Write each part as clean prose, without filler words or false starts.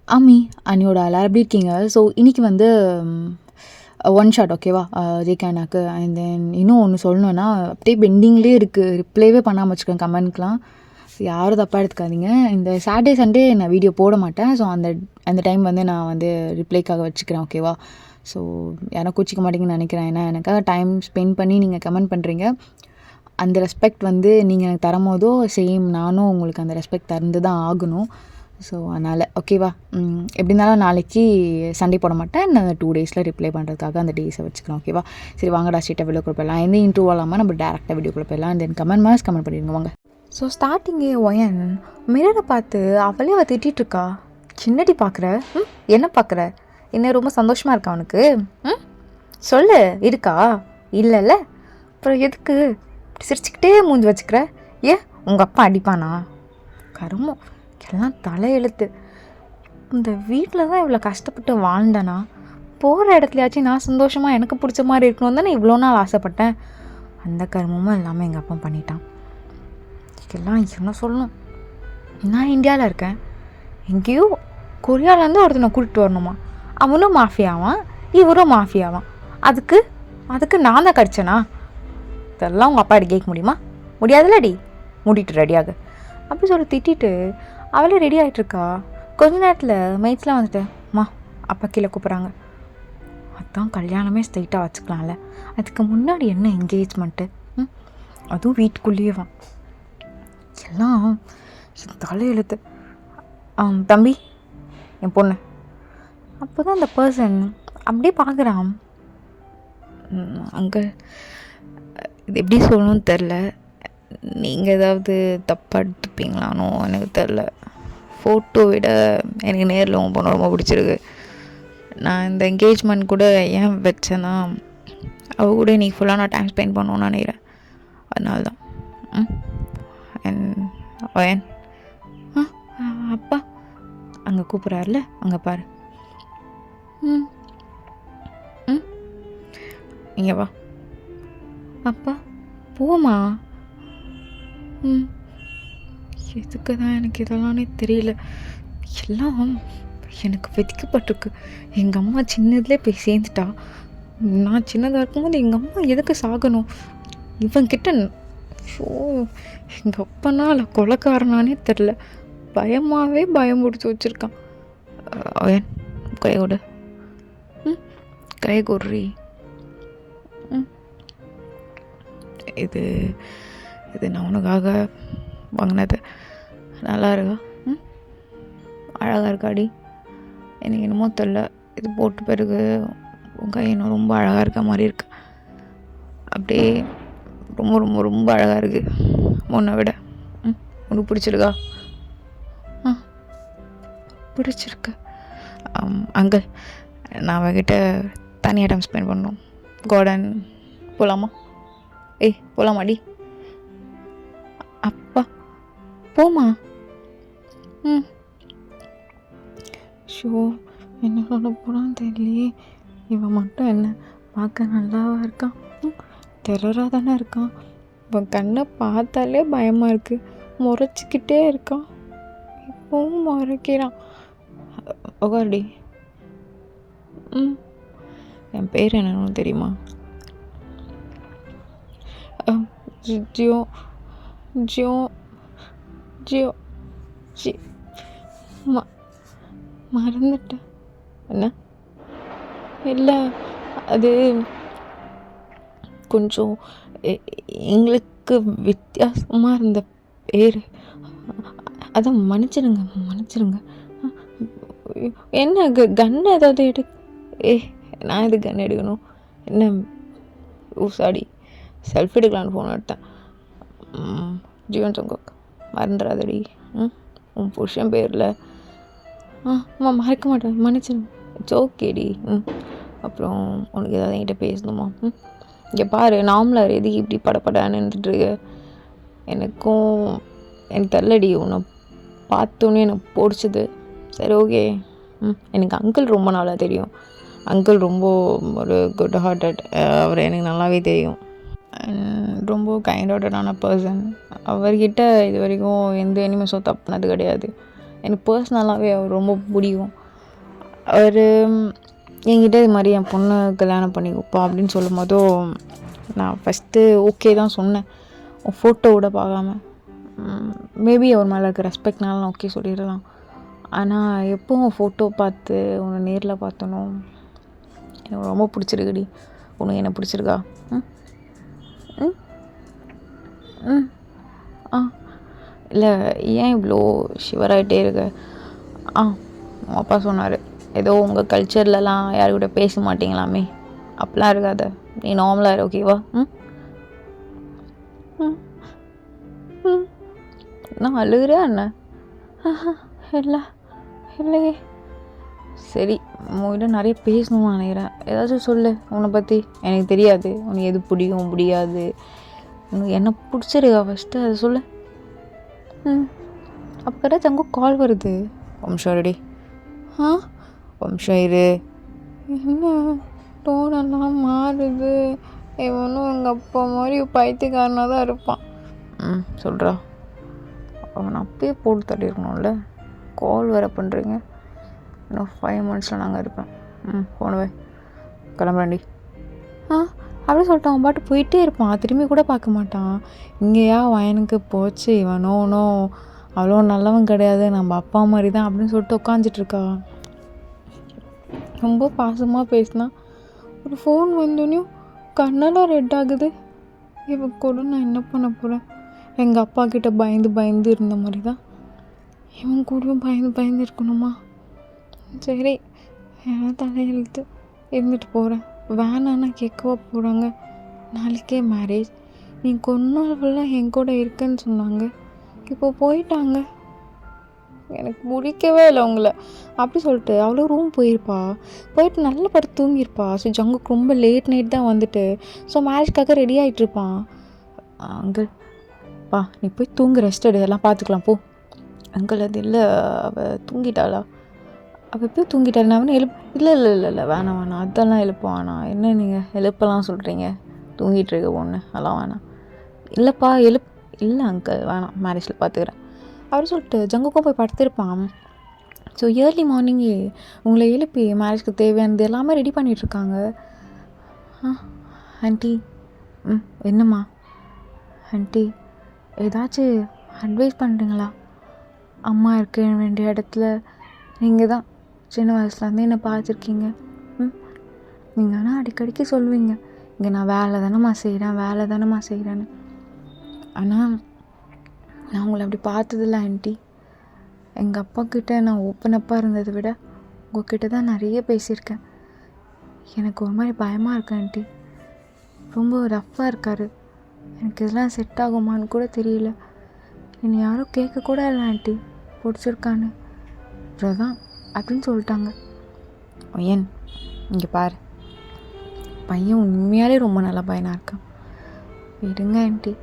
ஆமி அண்ணியோட எல்லாரும் எப்படி இருக்கீங்க? ஸோ இன்றைக்கி வந்து ஒன் ஷாட் ஓகேவா? ஜேகேனாக்கு அண்ட் தென் இன்னும் ஒன்று சொல்லணுன்னா அப்படியே பெண்டிங்லேயே இருக்குது. ரிப்ளைவே பண்ணாமல் வச்சுக்கேன் கமெண்ட்க்கெலாம். யாரும் தப்பாக எடுத்துக்காதீங்க. இந்த சாட்டர்டே சண்டே நான் வீடியோ போட மாட்டேன். ஸோ அந்த அந்த டைம் வந்து நான் வந்து ரிப்ளைக்காக வச்சுக்கிறேன் ஓகேவா? ஸோ யாரும் கோச்சிக்க மாட்டீங்கன்னு நினைக்கிறேன். ஏன்னா எனக்காக டைம் ஸ்பெண்ட் பண்ணி நீங்கள் கமெண்ட் பண்ணுறீங்க. அந்த ரெஸ்பெக்ட் வந்து நீங்கள் எனக்கு தரும்போதோ சேம் நானும் உங்களுக்கு அந்த ரெஸ்பெக்ட் தந்து தான் ஆகணும். ஸோ அதனால் ஓகேவா? எப்படி இருந்தாலும் நாளைக்கு சண்டே போட மாட்டேன். நான் 2 டேஸில் ரிப்ளை பண்ணுறதுக்காக அந்த டேஸை வச்சுக்கலாம் ஓகேவா? சரி வாங்கடா ஸ்ட்ரெயிட்டாக வீடியோக்குள்ள போயிடலாம். எந்த இன்ட்ரூவ் இல்லாமல் நம்ம டேரெக்டாக வீடியோக்குள்ள போயிடலாம். தென் கமெண்ட் பண்ணிடுங்க வாங்க. ஸோ ஸ்டார்டிங்கே ஒயன் மிரரை பார்த்து அவளே அவள் திட்டிகிட்ருக்கா. சின்னடி பார்க்குற என்ன பார்க்குற? என்ன ரொம்ப சந்தோஷமாக இருக்கா அவனுக்கு? சொல்லு இருக்கா? இல்லைல்ல அப்புறம் எதுக்கு சிரிச்சுக்கிட்டே மூஞ்சி வச்சுக்கிற? ஏன் உங்கள் அப்பா அடிப்பானா? கருமம் எல்லாம் தலையெழுத்து. இந்த வீட்டில் தான் இவ்வளோ கஷ்டப்பட்டு வாழ்ந்தேனா, போகிற இடத்துலையாச்சும் நான் சந்தோஷமாக எனக்கு பிடிச்ச மாதிரி இருக்கணும் தானே இவ்வளோ நாள் ஆசைப்பட்டேன். அந்த கர்மமும் எல்லாமே எங்கள் அப்பா பண்ணிட்டான். இதெல்லாம் என்ன சொல்லணும்? நான் இந்தியாவில் இருக்கேன், எங்கேயோ கொரியாவிலேருந்து ஒருத்தனை கூட்டிகிட்டு வரணுமா? அவனும் மாஃபியாவான், இவரும் மாஃபியாவான். அதுக்கு நான் தான் கடிச்சேனா? இதெல்லாம் உங்கள் அப்பா கேட்க முடியுமா? முடியாதுல்லடி. மூடிட்டு ரெடியாக அப்படி சொல்லி திட்டிட்டு அவளே ரெடி ஆகிட்டுருக்கா. கொஞ்ச நேரத்தில் மெய்ட்ஸ்லாம் வந்துட்டேன். அம்மா அப்பா கீழே கூப்பிட்றாங்க. அதுதான் கல்யாணமே ஸ்ட்ரைட்டாக வச்சுக்கலாம்ல. அதுக்கு முன்னாடி என்ன என்கேஜ்மெண்ட்டு? அதுவும் வீட்டுக்குள்ளேயே வா. எல்லாம் தலையெழுத்து. தம்பி என் பொண்ணு. அப்போ தான் அந்த பர்சன் அப்படியே பார்க்குறான். அங்கே இது எப்படி சொல்லணும்னு தெரில. நீங்கள் ஏதாவது தப்பாக எடுத்துப்பீங்களானோ எனக்கு தெரில. ஃபோட்டோ விட எனக்கு நேரில் உன் பொண்ணு ரொம்ப பிடிச்சிருக்கு. நான் இந்த என்கேஜ்மெண்ட் கூட ஏன் வச்சேன்னா, அவள் கூட இன்றைக்கி ஃபுல்லாக நான் டைம் ஸ்பெண்ட் பண்ணணும்னு நினைக்கிறேன். அதனால தான். அவன் அப்பா அங்கே கூப்பிட்றாருல, அங்கே பாரு. இங்கே வா. அப்பா போமா. எதுக்கு தான் எனக்கு இதெல்லாமே தெரியல. எல்லாம் எனக்கு விதிக்கப்பட்டிருக்கு. எங்கள் அம்மா சின்னதுலேயே போய் சேர்ந்துட்டா. நான் சின்னதாக இருக்கும்போது எங்கள் அம்மா எதுக்கு சாகணும்? இவன்கிட்ட ஷோ எங்கள் அப்பனா இல்லை கொலைக்காரனானே தெரில. பயமாகவே பயம் பிடிச்சி வச்சுருக்கான். அவன் கை கொடு. கை கொடுறி. இது நான் உனக்காக வாங்கினது. நல்லா இருக்கா? அழகாக இருக்காடி. எனக்கு என்னமோ தெரில, இது போட்ட பிறகு உன் கை இன்னும் ரொம்ப அழகாக இருக்க மாதிரி இருக்கு. அப்படியே ரொம்ப ரொம்ப ரொம்ப அழகாக இருக்குது முன்னை விட. உனக்கு பிடிச்சிருக்கா? பிடிச்சிருக்கு. அங்கிள் நான் அவகிட்ட தனியாக டைம் ஸ்பெண்ட் பண்ணணும். கார்டன் போகலாமா? போகலாமாடி? அப்பா போமா. ஷோ என்ன சொல்ல போனான்னு தெரியலையே. இவன் மட்டும் என்ன பார்க்க நல்லாவா இருக்கான்? டெரராக தானே இருக்கான். இவன் கண்ணை பார்த்தாலே பயமாக இருக்குது. முறைச்சிக்கிட்டே இருக்கான். இப்போவும் முறைக்கிறான். உகாடி. என் பேர் என்னன்னு தெரியுமா? ஜியோ ஜியோ ஜியோ ஜி மறந்துட்டேன். என்ன? இல்லை, அது கொஞ்சம் எங்களுக்கு வித்தியாசமாக இருந்த பேர். அதான் மன்னிச்சிடுங்க. என்ன கன் ஏதாவது நான் எது கன் எடுக்கணும்? என்ன சாரி, செல்ஃபி எடுக்கலான்னு ஃபோன் எடுத்தேன். ஜீவன் சங்கோக் மறந்துடாதடி. உன் புருஷன் பேரில். மறக்க மாட்டேன், மன்னிச்சிடுங்க. இட்ஸ் ஓகேடி. அப்புறம் உனக்கு ஏதாவது என்கிட்ட பேசணுமா? இங்கே பாரு, நார்மலாக எதுக்கு இப்படி படப்படான்னு இருந்துட்டுருக்கு? எனக்கு தெரிலடி, உன்னை பார்த்தோன்னே எனக்கு பிடிச்சது. சரி ஓகே. எனக்கு அங்கிள் ரொம்ப நாளாக தெரியும். அங்கிள் ரொம்ப ஒரு குட் ஹார்ட்டட். அவர் எனக்கு நல்லாவே தெரியும். ரொம்ப கைண்ட் ஹார்ட்டடான பர்சன். அவர்கிட்ட இது வரைக்கும் எந்த எனிமஸும் தப்புனது கிடையாது. எனக்கு பர்சனலாகவே அவர் ரொம்ப பிடிக்கும். அவர் என்கிட்ட இது மாதிரி என் பொண்ணு கல்யாணம் பண்ணி வைப்பா அப்படின்னு சொல்லும் போதும் நான் ஃபஸ்ட்டு ஓகே தான் சொன்னேன், ஃபோட்டோ கூட பார்க்காம. மேபி அவர் மேலே இருக்க ரெஸ்பெக்ட்னால நான் ஓகே சொல்லிடலாம். ஆனால் எப்போவும் ஃபோட்டோ பார்த்து உன்னை நேரில் பார்த்தனும் எனக்கு ரொம்ப பிடிச்சிருக்குடி. உனக்கு என்ன பிடிச்சிருக்கா? ம் ம் ம் ஆ இல்லை, ஏன் இவ்வளோ ஷிவராகிட்டே இருக்க? உங்கள் அப்பா சொன்னார், ஏதோ உங்கள் கல்ச்சர்லலாம் யாருக்கிட்ட பேச மாட்டிங்களாமே, அப்படிலாம் இருக்காத, நீ நார்மலாக இரு, ஓகேவா? ம் ம் ம் நான் அழுகிறேன் என்ன? இல்லை இல்லையே. சரி, உங்கள்கிட்ட நிறைய பேசணும்னு நினைக்கிறேன். ஏதாச்சும் சொல்லு உன்னை பற்றி. எனக்கு தெரியாது உனக்கு எது பிடிக்கும் பிடிக்காது, உனக்கு என்ன பிடிச்சிருக்கா ஃபஸ்ட்டு அதை சொல்லு. அப்போ தங்க கால் வருது. வம்சம் ரெடி. வம்சம் இரு. என்ன டோனெல்லாம் மாறுது? இவனும் எங்கள் அப்பா மாதிரி பைத்தியக்காரனாக தான் இருப்பான். சொல்கிறா. அவனை அப்பயே போட்டு தள்ளியிருக்கணும்ல. கால் வேறு பண்ணுறீங்க. இன்னும் 5 monthஸில் நாங்கள் இருப்பேன். போனவே கிளம்புறாண்டி. அப்படி சொல்லிட்டு அவன் பாட்டு போயிட்டே இருப்பான், திரும்பி கூட பார்க்க மாட்டான். இங்கேயா வயனுக்கு போச்சு, இவனோ அவ்வளோ நல்லவன் கிடையாது, நம்ம அப்பா மாதிரி தான் அப்படின்னு சொல்லிட்டு உட்காந்துட்ருக்கா. ரொம்ப பாசமாக பேசினா ஒரு ஃபோன் வந்தோடனையும் கண்ணெல்லாம் ரெட் ஆகுது. இவன் கூட நான் என்ன பண்ண போகிறேன்? எங்கள் அப்பா கிட்ட பயந்து இருந்த மாதிரி தான் இவன் கூடயும் பயந்து இருக்கணுமா? சரி, ஏன்னா தலையெழுத்து இருந்துட்டு போகிறேன். வேணான்னா கேட்கவா போகிறாங்க? நாளைக்கே மேரேஜ். நீ கொஞ்ச நாள் ஃபுல்லாக என் கூட இருக்கேன்னு சொன்னாங்க, இப்போ போயிட்டாங்க. எனக்கு பிடிக்கவே இல்லை உங்களை. அப்படி சொல்லிட்டு அவ்வளோ ரூம் போயிட்டு நல்லா படுத்து தூங்கியிருப்பா. ஸோ ஜங்குக்கு ரொம்ப லேட் நைட் தான் வந்துட்டு, ஸோ மேரேஜ்க்காக ரெடி ஆகிட்டுருப்பான். அங்கிள் பா, நீ போய் தூங்கு, ரெஸ்ட் எடு, எல்லாம் பார்த்துக்கலாம் போ. அங்கிள் அது இல்லை, அவள் தூங்கிட்டாளா? அவள் எப்போயும் தூங்கிட்டாள். நான் அவனு இல்லை வேணாம் அதெல்லாம் எழுப்புவானா? என்ன நீங்கள் எழுப்பலாம் சொல்கிறீங்க? தூங்கிட்டு இருக்க பொண்ணு, அதெல்லாம் வேணாம். இல்லைப்பா இல்லை அங்கிள் வேணாம், மேரேஜில் பார்த்துக்கிறேன் அப்படின்னு சொல்லிட்டு ஜங்குக்கும் போய் படுத்திருப்பான். ஸோ ஏர்லி மார்னிங்கே உங்களை எழுப்பி மேரேஜ்க்கு தேவையானது எல்லாமே ரெடி பண்ணிகிட்ருக்காங்க. ஆண்டி. என்னம்மா ஆண்டி, ஏதாச்சும் அட்வைஸ் பண்ணுறீங்களா? அம்மா இருக்க வேண்டிய இடத்துல நீங்கள் தான் சின்ன வயசுலேருந்தே என்னை பார்த்துருக்கீங்க. நீங்கள் ஆனால் அடிக்கடிக்கு சொல்லுவீங்க, இங்கே நான் வேலை தானம்மா செய்கிறேன்னு. ஆனால் நான் உங்களை அப்படி பார்த்ததில்ல ஆண்டி. எங்கள் அப்பாக்கிட்ட நான் ஓப்பனப்பாக இருந்ததை விட உங்கள்கிட்ட தான் நிறைய பேசியிருக்கேன். எனக்கு ஒரு மாதிரி பயமாக இருக்கு ஆண்டி. ரொம்ப ரஃப்பாக இருக்கார். எனக்கு இதெல்லாம் செட் ஆகுமான்னு கூட தெரியல. என்னை யாரும் கேட்கக்கூட இல்லை ஆண்டி பிடிச்சிருக்கான்னு. அவ்வளோதான் அப்படின்னு சொல்லிட்டாங்க. ஏன் இங்கே பாரு, பையன் உண்மையாலே ரொம்ப நல்ல பையனாக இருக்கான். விடுங்க ஆண்டி.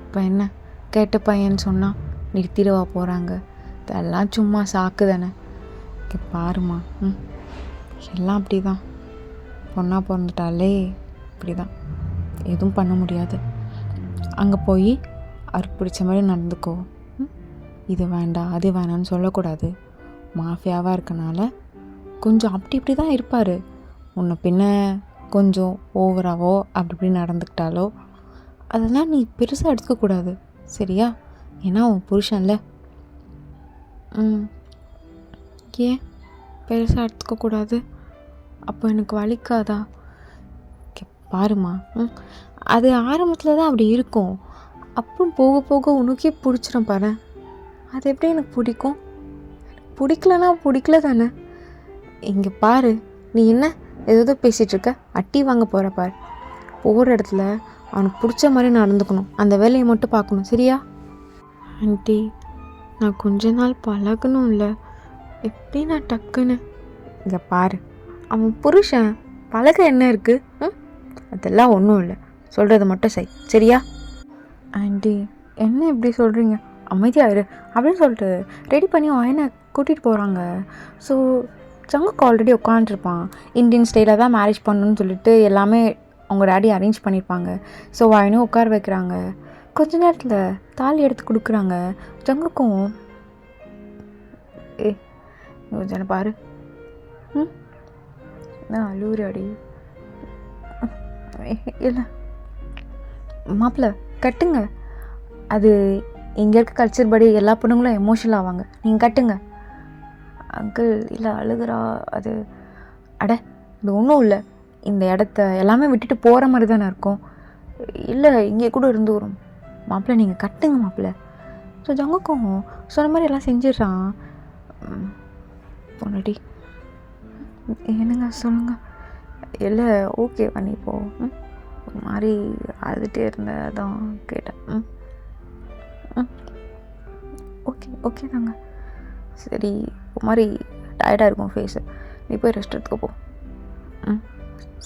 இப்போ என்ன கேட்ட பையன்னு சொன்னால் நிறுத்திடவா போகிறாங்க? இதெல்லாம் சும்மா சாக்கு தானே. இங்கே பாருமா, எல்லாம் அப்படி தான். பொண்ணாக பிறந்துட்டாலே இப்படி தான், எதுவும் பண்ண முடியாது. அங்கே போய் அவருக்கு பிடிச்ச மாதிரி நடந்துக்கோ. இது வேண்டாம் அது வேணான்னு சொல்லக்கூடாது. மாஃபியாவாக இருக்கனால கொஞ்சம் அப்படி இப்படி தான் இருப்பார். உன்னை பின்ன கொஞ்சம் ஓவராகவோ அப்படி இப்படி நடந்துக்கிட்டாலோ அதெல்லாம் நீ பெருசாக எடுத்துக்கக்கூடாது, சரியா? ஏன்னா உன் புருஷன்ல. ஏன் பெருசாக எடுத்துக்கக்கூடாது? அப்போ எனக்கு வலிக்காதா? பாருமா, அது ஆரம்பத்தில் தான் அப்படி இருக்கும், அப்புறம் போக போக உனக்கே பிடிச்சிடும் பாரு. அது எப்படி எனக்கு பிடிக்கும்? பிடிக்கலன்னா பிடிக்கல தானே. இங்கே பாரு, நீ என்ன ஏதோ பேசிகிட்ருக்க, அட்டி வாங்க போகிற பாரு. போகிற இடத்துல அவனுக்கு பிடிச்ச மாதிரி நடந்துக்கணும், அந்த வேலையை மட்டும் பார்க்கணும், சரியா? ஆண்டி, நான் கொஞ்ச நாள் பழகணும் இல்லை, எப்படி நான் டக்குன்னு? இங்கே பாரு, அவன் புருஷன் பழக என்ன இருக்குது? அதெல்லாம் ஒன்றும் இல்லை, சொல்கிறத மட்டும் செய், சரியா? ஆண்டி, என்ன இப்படி சொல்கிறீங்க? அமைதியாயிரு அப்படின்னு சொல்லிட்டு ரெடி பண்ணி அவனை கூட்டிகிட்டு போகிறாங்க. ஸோ ஜங்குக்கு ஆல்ரெடி உட்காந்துருப்பான். இந்தியன் ஸ்டைலில் தான் மேரேஜ் பண்ணணுன்னு சொல்லிட்டு எல்லாமே அவங்க டேடி அரேஞ்ச் பண்ணியிருப்பாங்க. ஸோ அவனும் உட்கார வைக்கிறாங்க. கொஞ்ச நேரத்தில் தாலி எடுத்து கொடுக்குறாங்க. ஜங்குக்கும் ஏ கொஞ்சம் பாரு. ம் நான் அழுவுறாடி. இல்லை மாப்பிள்ள கட்டுங்க. அது இங்கே இருக்க கல்ச்சர் படி எல்லா பொண்ணுங்களும் எமோஷனல் ஆவாங்க. நீங்கள் கட்டுங்க. அங்கிள் இல்லை அழுகிறா. அது அட இது ஒன்றும் இல்லை. இந்த இடத்த எல்லாமே விட்டுட்டு போகிற மாதிரி தானே இருக்கும். இல்லை இங்கே கூட இருந்து வரும். மாப்பிள்ளை நீங்கள் கட்டுங்க மாப்பிள்ளை. ஸோ ஜங்குக்கும் சொன்ன மாதிரி எல்லாம் செஞ்சிடுறான். பொண்ணடி என்னங்க சொல்லுங்கள். இல்லை ஓகே பண்ணி போ. ஒரு மாதிரி அழுதுகிட்டே இருந்ததான் கேட்டேன். ஓகே ஓகே தாங்க. சரி ஒரு மாதிரி டயர்டாக இருக்கும் ஃபேஸு. நீ போய் ரெஸ்ட் எடுத்துக்க போ.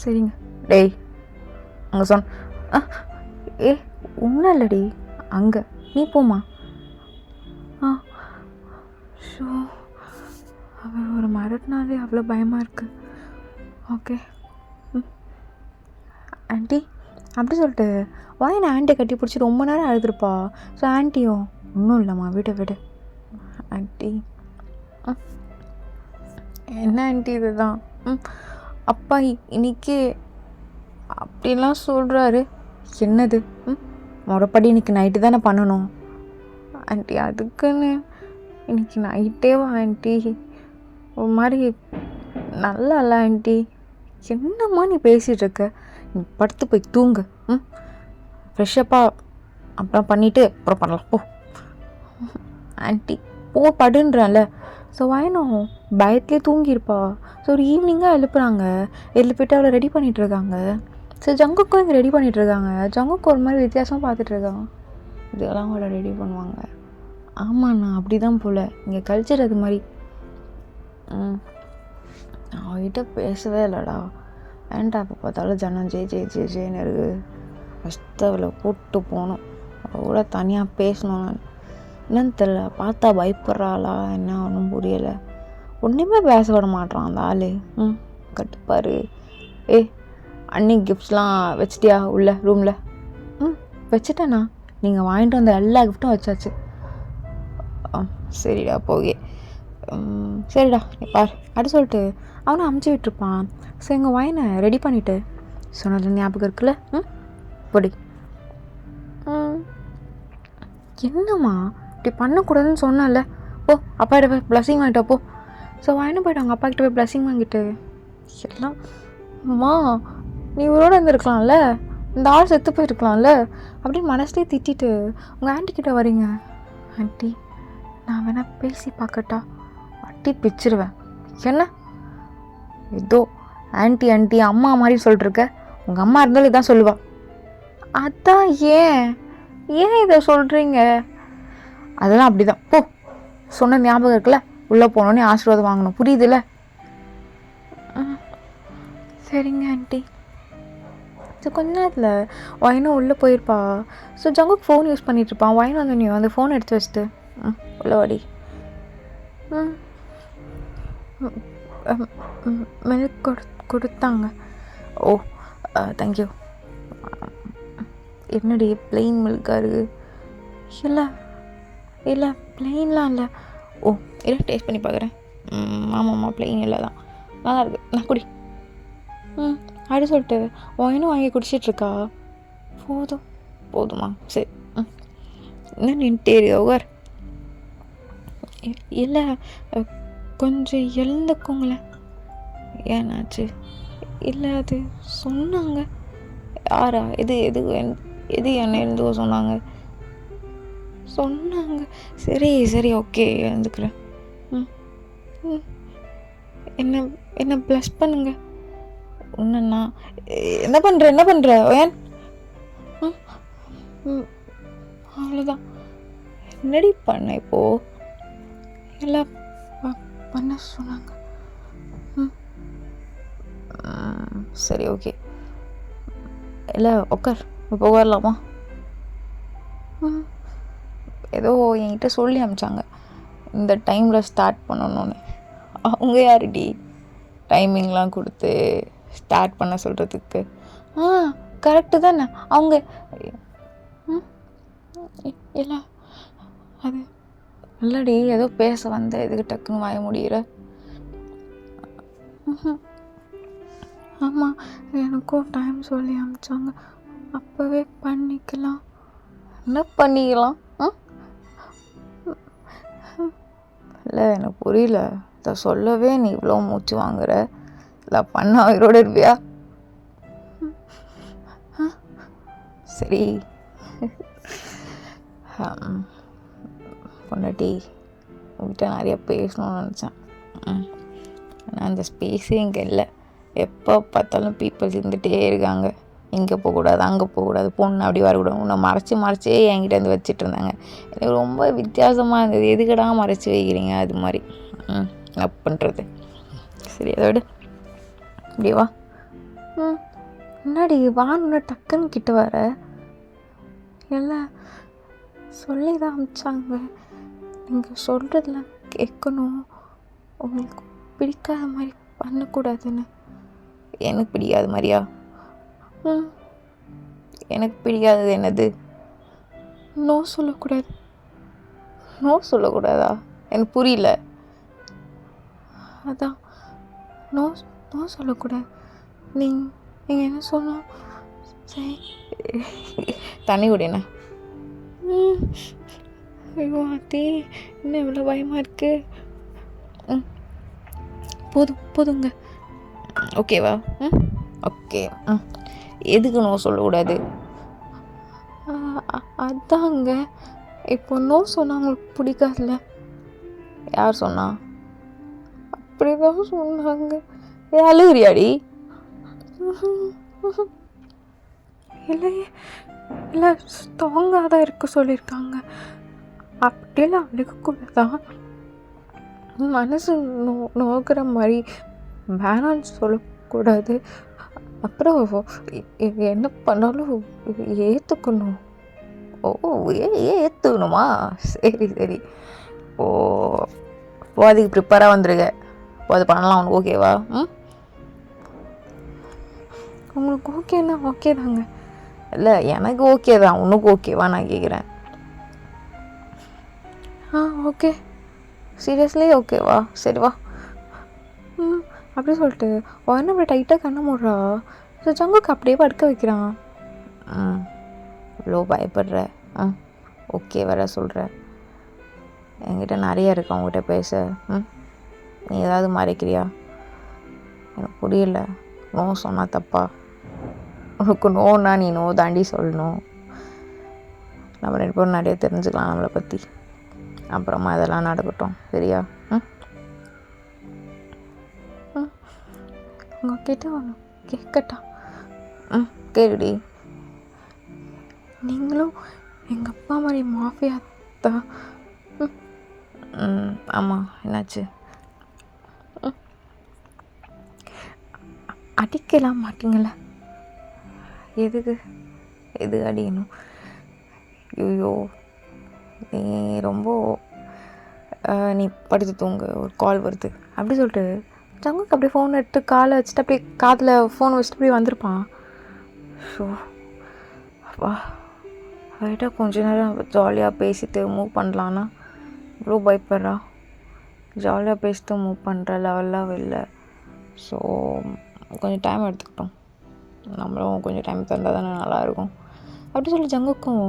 சரிங்க. டேய் அங்கே ஏ ஒன்றும் இல்லடி அங்கே நீ போமா. ஷோ அவர் ஒரு மரட்டினாலே அவ்வளோ பயமாக இருக்குது. ஓகே ஆண்டி அப்படி சொல்லிட்டு வாய் நான் ஆண்ட்டியை கட்டி பிடிச்சி ரொம்ப நேரம் அழுதுருப்பா. ஸோ ஆண்டியும் ஒன்றும் இல்லைம்மா விடு ஆண்டி. என்ன ஆண்டி இதுதான் அப்பா இன்னைக்கு அப்படிலாம் சொல்கிறாரு. என்னது முறைப்படி இன்னைக்கு நைட்டு தானே பண்ணணும் ஆண்டி. அதுக்குன்னு இன்னைக்கு நைட்டேவா ஆண்டி? ஒரு மாதிரி நல்லா இல்லை ஆண்டி. என்னம்மா நீ பேசிகிட்டு இருக்க? நீ படுத்து போய் தூங்கு. ஃப்ரெஷ்ஷப்பாக அப்புறம் பண்ணிவிட்டு அப்புறம் பண்ணலாம் போ. ஆண்டி போ படுன்றான்ல. ஸோ வாயனும் பயத்துலேயே தூங்கியிருப்பா. ஸோ ஒரு ஈவினிங்காக எழுப்பிட்டு அவளை ரெடி பண்ணிகிட்ருக்காங்க. ஸோ ஜங்குக்கும் இங்கே ரெடி பண்ணிகிட்ருக்காங்க. ஜங்குக்கு ஒரு மாதிரி வித்தியாசமாக பார்த்துட்ருக்காங்க. இதெல்லாம் அவளை ரெடி பண்ணுவாங்க. ஆமாண்ணா அப்படி தான் போல் இங்கே கல்ச்சர் அது மாதிரி. அவகிட்ட பேசவே இல்லைடா. ஏன்டா இப்போ பார்த்தாலும் ஜனம் ஜேன்னு இருக்குது. ஃபஸ்ட்டு அவளை கூப்பிட்டு போகணும். அவள் கூட தனியாக பேசணும். நான் என்னன்னு தெரில. பார்த்தா பயப்படுறாளா என்ன ஒன்றும் புரியலை. ஒன்றுமே பேச விட மாட்டான் அந்த ஆள். கட்டுப்பாரு. அன்னைக்கு கிஃப்ட்ஸ்லாம் வச்சிட்டியா உள்ள ரூமில்? வச்சுட்டேண்ணா. நீங்கள் வாங்கிட்டு வந்த எல்லா கிஃப்ட்டும் வச்சாச்சு. சரிடா போகே. சரிடா நீ பார் அப்படி சொல்லிட்டு அவனை அமுச்சு விட்டுருப்பான். ஸோ எங்கள் வாயினை ரெடி பண்ணிவிட்டு சொன்னது ஞாபகம் இருக்குல்ல? பொடி என்னம்மா இப்படி பண்ணக்கூடாதுன்னு சொன்னால. ஓ அப்பாட்ட போய் ப்ளஸ்ஸிங் வாங்கிட்டா போ. ஸோ வாயினை போய்ட்டு அவங்க அப்பா கிட்ட போய் ப்ளஸ்ஸிங் வாங்கிட்டு எல்லாம் அம்மா நீ இவரோட இருந்திருக்கலாம்ல, இந்த ஆள் செத்து போயிருக்கலாம்ல அப்படின்னு மனசுலேயே திட்டிட்டு உங்கள் ஆண்டி கிட்ட வரீங்க. ஆண்டி நான் வேணா பேசி பார்க்கட்டா? வட்டி பிச்சிருவேன். என்ன ஏதோ ஆண்டி அம்மா மாதிரி சொல்லிட்டுருக்க? உங்கள் அம்மா இருந்தாலும் இதான் சொல்லுவா. அதான் ஏன் இதை சொல்கிறீங்க? அதெல்லாம் அப்படி தான் போ. சொன்ன ஞாபகம் இருக்குல்ல, உள்ளே போனோன்னே ஆசீர்வாதம் வாங்கணும், புரியுதுல்ல? சரிங்க ஆண்டி. ஸோ கொஞ்ச நேரத்தில் ஒயனும் உள்ளே போயிருப்பா. ஸோ ஜங்குக்கு ஃபோன் யூஸ் பண்ணிகிட்ருப்பான். ஒயன் வந்து நீ அந்த ஃபோன் எடுத்து வச்சுட்டு உள்ள வாடி. மில்க் கொடுத்தாங்க. ஓ தேங்க்யூ. என்னடி பிளெயின் மில்காக இருக்குது? இல்லை பிளெயின்லாம் இல்லை. ஓ இல்லை டேஸ்ட் பண்ணி பார்க்குறேன். ஆமாம்மா பிளெயின் இல்லை தான் நல்லா இருக்குது. நான் குடி. அப்படி சொல்லிட்டு ஒயினும் வாங்கி குடிச்சிட்ருக்கா. போதுமா? சரி என்ன நின்ட்டே யோகர்? இல்லை கொஞ்சம் எழுந்துக்கோங்களேன். ஏன்னாச்சு? இல்லை அது சொன்னாங்க. யாரா? எது என்ன எழுந்துக்கோ சொன்னாங்க? சரி ஓகே எழுந்துக்கிறேன். என்ன ப்ளஸ் பண்ணுங்க. ஒன்றுண்ணா என்ன பண்ணுற ஏன்? அவ்வளோதான். என்னடி பண்ண இப்போ? எல்லாம் பண்ண சொன்னாங்க. சரி ஓகே. இல்லை உட்கார், இப்போ வரலாமா? ஏதோ என்கிட்ட சொல்லி அனுப்பிச்சாங்க இந்த டைமில் ஸ்டார்ட் பண்ணணும்னு. அவங்க யாருடி டைமிங்லாம் கொடுத்து ஸ்டார்ட் பண்ண சொல்கிறதுக்கு? கரெக்டு தானே அவங்க. இல்லை அது இல்லடி ஏதோ பேச வந்த எதுக்கு டக்குன்னு வாய முடிகிற? ஆமாம், எனக்கும் டைம் சொல்லி அனுப்பிச்சாங்க. அப்போவே பண்ணிக்கலாம். என்ன பண்ணிக்கலாம்? இல்லை எனக்கு புரியல. இதை சொல்லவே நீ இவ்வளோ மூச்சு வாங்குற. இல்லை பண்ண உயிரோடு இருப்பியா? சரி பொண்டாட்டி, உங்கள்கிட்ட நிறைய பேசணும்னு நினச்சேன். ஆனால் அந்த ஸ்பேஸே இங்கே இல்லை. எப்போ பார்த்தாலும் பீப்புள்ஸ் இருந்துகிட்டே இருக்காங்க. இங்கே போகக்கூடாது, அங்கே போகக்கூடாது, பொண்ணு அப்படி வரக்கூடாது. உன்னை மறைச்சே என்கிட்ட வந்து வச்சுட்டு இருந்தாங்க. எனக்கு ரொம்ப வித்தியாசமாக இருந்தது. எதுக்கடா மறைச்சி வைக்கிறீங்க? அது மாதிரி என்ன பண்ணுறது? சரி அதோட இப்படி வா. முன்னாடி வான்னு டக்குன்னு கிட்ட வர. எல்லாம் சொல்லி தான் அனுப்பிச்சாங்க. நீங்கள் சொல்கிறதெல்லாம் கேட்கணும், உங்களுக்கு பிடிக்காத மாதிரி பண்ணக்கூடாதுன்னு. எனக்கு பிடிக்காத மாதிரியா? எனக்கு பிடிக்காதது என்னது? நோ சொல்லக்கூடாது. நோ சொல்லக்கூடாதா? எனக்கு புரியல. அதான் நோ நோ சொல்லக்கூடாது. நீங்கள் என்ன சொல்லணும்? சரி தண்ணி குடிண்ணே. ஐயோ ஆத்தி, இன்னும் இவ்வளோ பயமாக இருக்கு. போதுங்க. ஓகேவா? ஓகே. எதுக்கு நோ சொல்லக்கூடாது? அதாங்க இப்போ நோ சொன்னால் உங்களுக்கு பிடிக்காதுல்ல. யார் சொன்னா? அப்படிதான் சொன்னாங்க. அழுகுறியாடி? இல்லையே, இல்லை ஸ்ட்ராங்காக தான் இருக்க சொல்லியிருக்காங்க. அப்படியெல்லாம் அழுகக்கூடாதான். மனசு நோக்கிற மாதிரி வேணான்னு சொல்லக்கூடாது. அப்புறம் என்ன பண்ணாலும் ஏற்றுக்கணும். ஓ ஏற்றுக்கணுமா? சரி ஓ அதுக்கு ப்ரிப்பேராக வந்துருங்க. அது பண்ணலாம். உனக்கு ஓகேவா? உங்களுக்கு ஓகேன்னா ஓகே தாங்க. இல்லை எனக்கு ஓகே தான். உனக்கு ஓகேவா நான் கேட்குறேன். ஓகே. சீரியஸ்லி ஓகேவா? சரி வா. அப்படி சொல்லிட்டு உடனே அப்படி டைட்டாக கண்ணை மூடுறா. ஸோ ஜங்குக்கு அப்படியே படுக்க வைக்கிறான். இவ்வளோ பயப்படுற? ஓகே வர சொல்கிற. என்கிட்ட நிறைய இருக்கு அவங்ககிட்ட பேச. நீ ஏதாவது மறைக்கிறியா? எனக்கு புரியல. நோ சொன்னால் தப்பா? உனக்கு நோன்னா நீ நோ தாண்டி சொல்லணும். நம்ம 2 பேரும் நிறைய தெரிஞ்சுக்கலாம் நம்மளை பற்றி. அப்புறமா இதெல்லாம் நடக்கட்டும். சரியா? உங்ககிட்ட ஒன்று கேட்கட்டா? கேளுடி. நீங்களும் எங்கள் அப்பா மாதிரி மாஃபியா தான்? ஆமாம். என்னாச்சு? அடிக்கலாம் மாட்டீங்கள? எதுக்கு அடிக்கணும்? ஐயோ நீ ரொம்ப நீ படுத்து தூங்கு, ஒரு கால் வருது அப்படி சொல்லிட்டு ஜங்குக்கு அப்படியே ஃபோன் எடுத்து காலை வச்சுட்டு அப்படியே காதில் ஃபோன் வச்சுட்டு அப்படியே வந்திருப்பான். ஸோ வா அவர்கிட்ட கொஞ்ச நேரம் ஜாலியாக பேசிட்டு மூவ் பண்ணலான்னா இவ்வளோ பயப்படுறா. ஜாலியாக பேசிட்டு மூவ் பண்ணுற லெவல்லாம் இல்லை. ஸோ கொஞ்சம் டைம் எடுத்துக்கிட்டோம். நம்மளும் கொஞ்சம் டைம் தந்தால் தானே நல்லாயிருக்கும். அப்படி சொல்லி ஜங்குக்கும்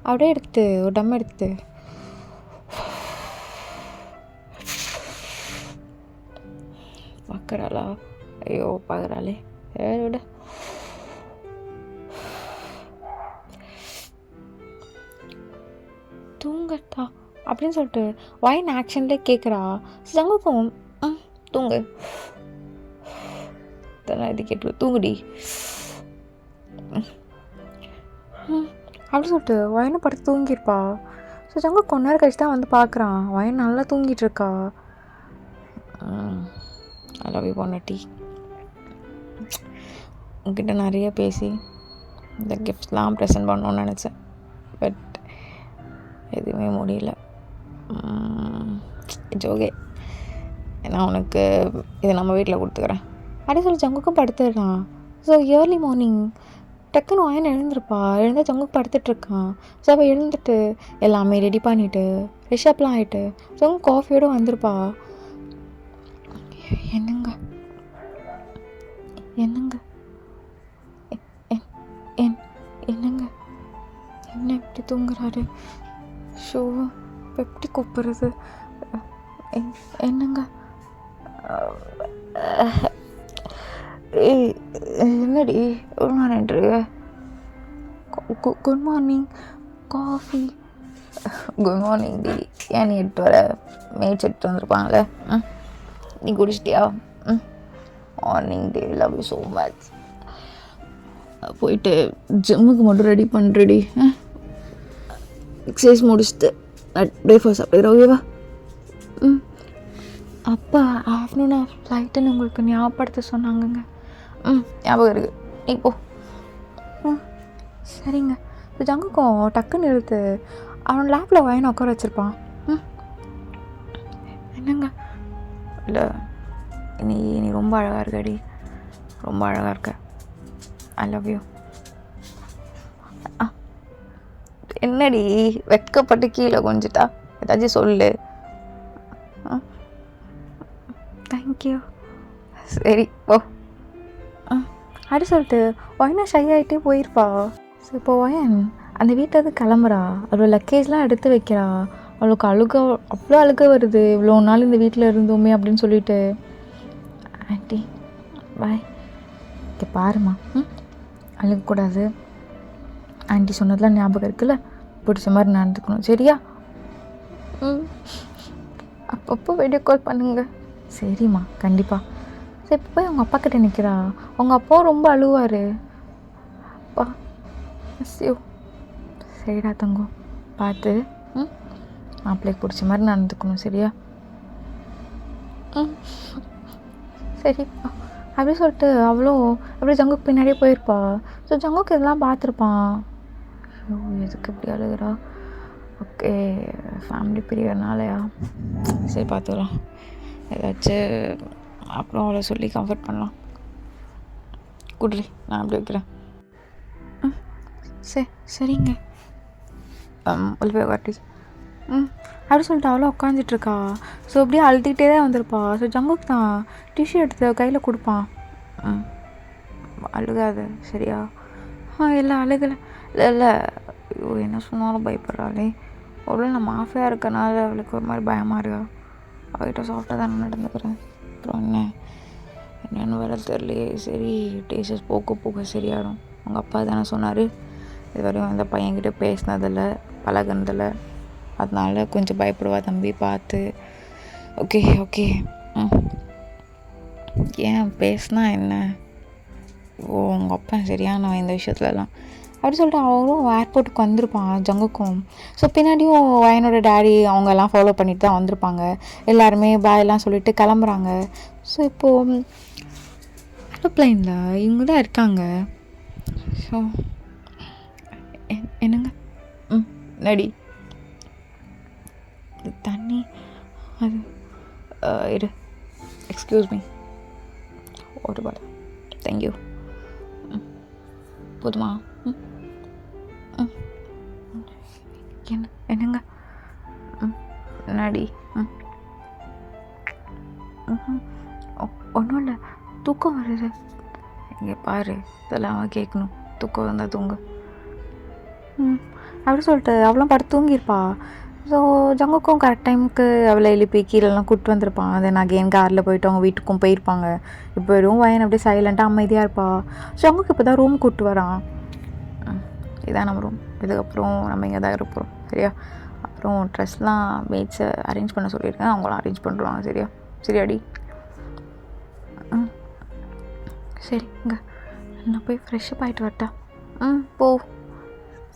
அப்படியே எடுத்து ஒரு டம் எடுத்து பார்க்குறாளா? ஐயோ பார்க்குறாளே. சரி விட. தூங்கட்டா அப்படின்னு சொல்லிட்டு வாயின் ஆக்ஷன்லேயே கேட்குறா. ஜங்குக்கும் தூங்கு இதெல்லாம் இது கேட்டு தூங்குடி அப்படின்னு சொல்லிட்டு வயனை படுத்து தூங்கியிருப்பா. ஸோ ஜங்கு கொஞ்ச நேரம் கழிச்சு தான் வந்து பார்க்குறான். வயன் நல்லா தூங்கிட்டு இருக்கா. ஐ லவ் யூ பொண்டாட்டி. உங்ககிட்ட நிறைய பேசி இந்த கிஃப்ட்ஸ்லாம் ப்ரெசென்ட் பண்ணணுன்னு நினச்சேன். பட் எதுவுமே முடியல. It's okay. நான் உனக்கு இதை நம்ம வீட்டில் கொடுத்துக்கிறேன் அப்படி சொல்லி ஜங்குக்கும் படுத்துடுறான். ஸோ ஏர்லி மார்னிங் டக்குன்னு வாயன் எழுந்திருப்பா. எழுந்தா ஜங்குக்கு படுத்துட்ருக்கான். ஸோ அவள் எழுந்துட்டு எல்லாமே ரெடி பண்ணிவிட்டு ஃப்ரெஷ்அப்லாம் ஆகிட்டு ஜங்கு காஃபியோடு வந்திருப்பா. என்னங்க என்னங்க என்னங்க என்ன இப்படி தூங்குறாரு? ஷோ இப்போ எப்படி கூப்பிட்றது? என்னங்க என்னடி நின்று? Good morning. Coffee. Good morning டி. ஏன் நீ எடுத்து வர? மேய்ச்சி எடுத்து வந்திருப்பாங்களே. நீ குடிச்சிட்டியா? மார்னிங் டி. Love you so much. போயிட்டு ஜிம்முக்கு மட்டும் ரெடி பண்ணுறடி. எக்ஸசைஸ் முடிச்சுட்டு பிரேக்ஃபாஸ்ட் சாப்பிடுறேன். ஓகேவா? அப்பா ஆஃப்டர்நூன் ஃப்ளைட்டுன்னு உங்களுக்கு ஞாபகப்படுத்த சொன்னாங்கங்க. ஞாபகம் இருக்குது. நீ போ. சரிங்க. இப்போ ஜங்குக்கும் டக்குன்னு எடுத்து அவன் லேப்பில் வாங்கின உட்கார வச்சுருப்பான். என்னங்க? இல்லை நீ ரொம்ப அழகாக இருக்கடி. ரொம்ப அழகாக இருக்க. ஐ லவ் யூ. என்னடி வெட்கப்பட்டு கீழே கொஞ்சிட்டா? ஏதாச்சும் சொல்லு. தேங்க்யூ. சரி ஓ. அப்படி சொல்லிட்டு ஒயனா ஷை ஆகிட்டே போயிருப்பா. ஸோ இப்போ ஒயன் அந்த வீட்டிலேருந்து கிளம்புறா. அவளோட லக்கேஜ்லாம் எடுத்து வைக்கிறா. அவளுக்கு அவ்வளோ அழுக வருது. இவ்வளோ நாள் இந்த வீட்டில் இருந்தோமே அப்படின்னு சொல்லிட்டு. Aunty bye. இங்கே பாருமா, அழுகக்கூடாது. ஆண்டி சொன்னதெல்லாம் ஞாபகம் இருக்குல்ல? பிடிச்ச மாதிரி நடந்துக்கணும், சரியா? அப்பப்போ வீடியோ கால் பண்ணுங்க. சரிம்மா, கண்டிப்பாக. சரி, இப்போ போய் அவங்க அப்பா கிட்டே நிற்கிறா. அவங்க அப்பாவும் ரொம்ப அழுவார். அப்பா ஐயோ. சரிடா தங்கம், பார்த்து மாப்பிள்ளைக்கு பிடிச்ச மாதிரி நடந்துக்கணும், சரியா? சரிப்பா. அப்படி சொல்லிட்டு அவளும் அப்படியே ஜங்குக்கு பின்னாடியே போயிருப்பா. ஸோ ஜங்குக்கு இதெல்லாம் பார்த்துருப்பான். ஐயோ, எதுக்கு இப்படி அழுகிறா? Okay, family பிரியறனாலயா? சரி, பார்த்துக்கலாம். ஏதாச்சும் அப்புறம் அவளை சொல்லி கம்ஃபர்ட் பண்ணலாம். குட்ரி, நான் அப்படி வைக்கிறேன். சரிங்க. உள்ள காட்டி. அப்படி சொல்லிட்டு அவளும் உட்காந்துட்ருக்கா. ஸோ அப்படியே அழுதுகிட்டே தான் வந்திருப்பா. ஸோ ஜங்குக்கு தான் டிஷ்யூ எடுத்து கையில் கொடுப்பான். அழுகாது, சரியா? இல்லை அழுகலை. இல்லை ஐயோ, என்ன சொன்னாலும் பயப்படுறாளே. அவ்வளோ நான் மாஃபியாக இருக்கனால அவளுக்கு ஒரு மாதிரி பயமாக இருக்கா. அவகிட்ட சாஃப்டாக தான் நடந்துக்கிறேன். அப்புறம் என்னென்னு வர தெரியலையே. சரி, டேஸ்டஸ் போக போக சரியாயிடும். அவங்க அப்பா தானே சொன்னார், இது வரையும் அந்த பையன்கிட்ட பேசினதில்லை, பழகினதில்லை, அதனால கொஞ்சம் பயப்படுவா தம்பி, பார்த்து. Okay okay. ஏன் பேசினா என்ன? ஓ, உங்கள் அப்பா சரியானவன் இந்த விஷயத்துலலாம். அப்படி சொல்லிட்டு அவரும் ஏர்போர்ட்டுக்கு வந்திருப்பான் ஜங்குக்கும். ஸோ பின்னாடியும் என்னோட டேடி அவங்கெல்லாம் ஃபாலோ பண்ணிட்டு தான் வந்திருப்பாங்க. எல்லாருமே பாயெல்லாம் சொல்லிவிட்டு கிளம்புறாங்க. ஸோ இப்போது ஏரோப்ளைனில் இவங்க தான் இருக்காங்க. ஸோ என்னங்க? நடி தண்ணி அது இரு. எக்ஸ்கியூஸ் மீ, ஒரு பால். தேங்க்யூ. போதுமா? என்னங்க? நடி. ஒன்றும் இல்லை, தூக்கம் வருது. இங்கே பாரு, இதெல்லாம் அவன் கேட்கணும். தூக்கம் வந்தால் தூங்க. அப்படி சொல்லிட்டு அவளும் படுத்து தூங்கியிருப்பா. ஸோ ஜங்குக்கும் கரெக்ட் டைமுக்கு அவளை எழுப்பி கீழெல்லாம் கூப்பிட்டு வந்திருப்பான். அதை நான் அகெயின் காரில் போயிட்டு அவங்க வீட்டுக்கும் போயிருப்பாங்க. இப்போ வெறும் வயன் அப்படியே சைலண்ட்டாக அமைதியாக இருப்பா. ஸோ ஜங்குக்கு இப்போ தான் ரூம் கூப்பிட்டு வரான். இதான் நம்ம ரூம், இதுக்கப்புறம் நம்ம இங்கே தான் இருப்போம், சரியா? அப்புறம் ட்ரெஸ்லாம் மேட்ஸை அரேஞ்ச் பண்ண சொல்லியிருக்கேன், அவங்களாம் அரேஞ்ச் பண்ணுறாங்க, சரியா? சரியாடி? சரிங்க, நான் போய் ஃப்ரெஷ்ஷப் ஆகிட்டு வரட்டா? போ.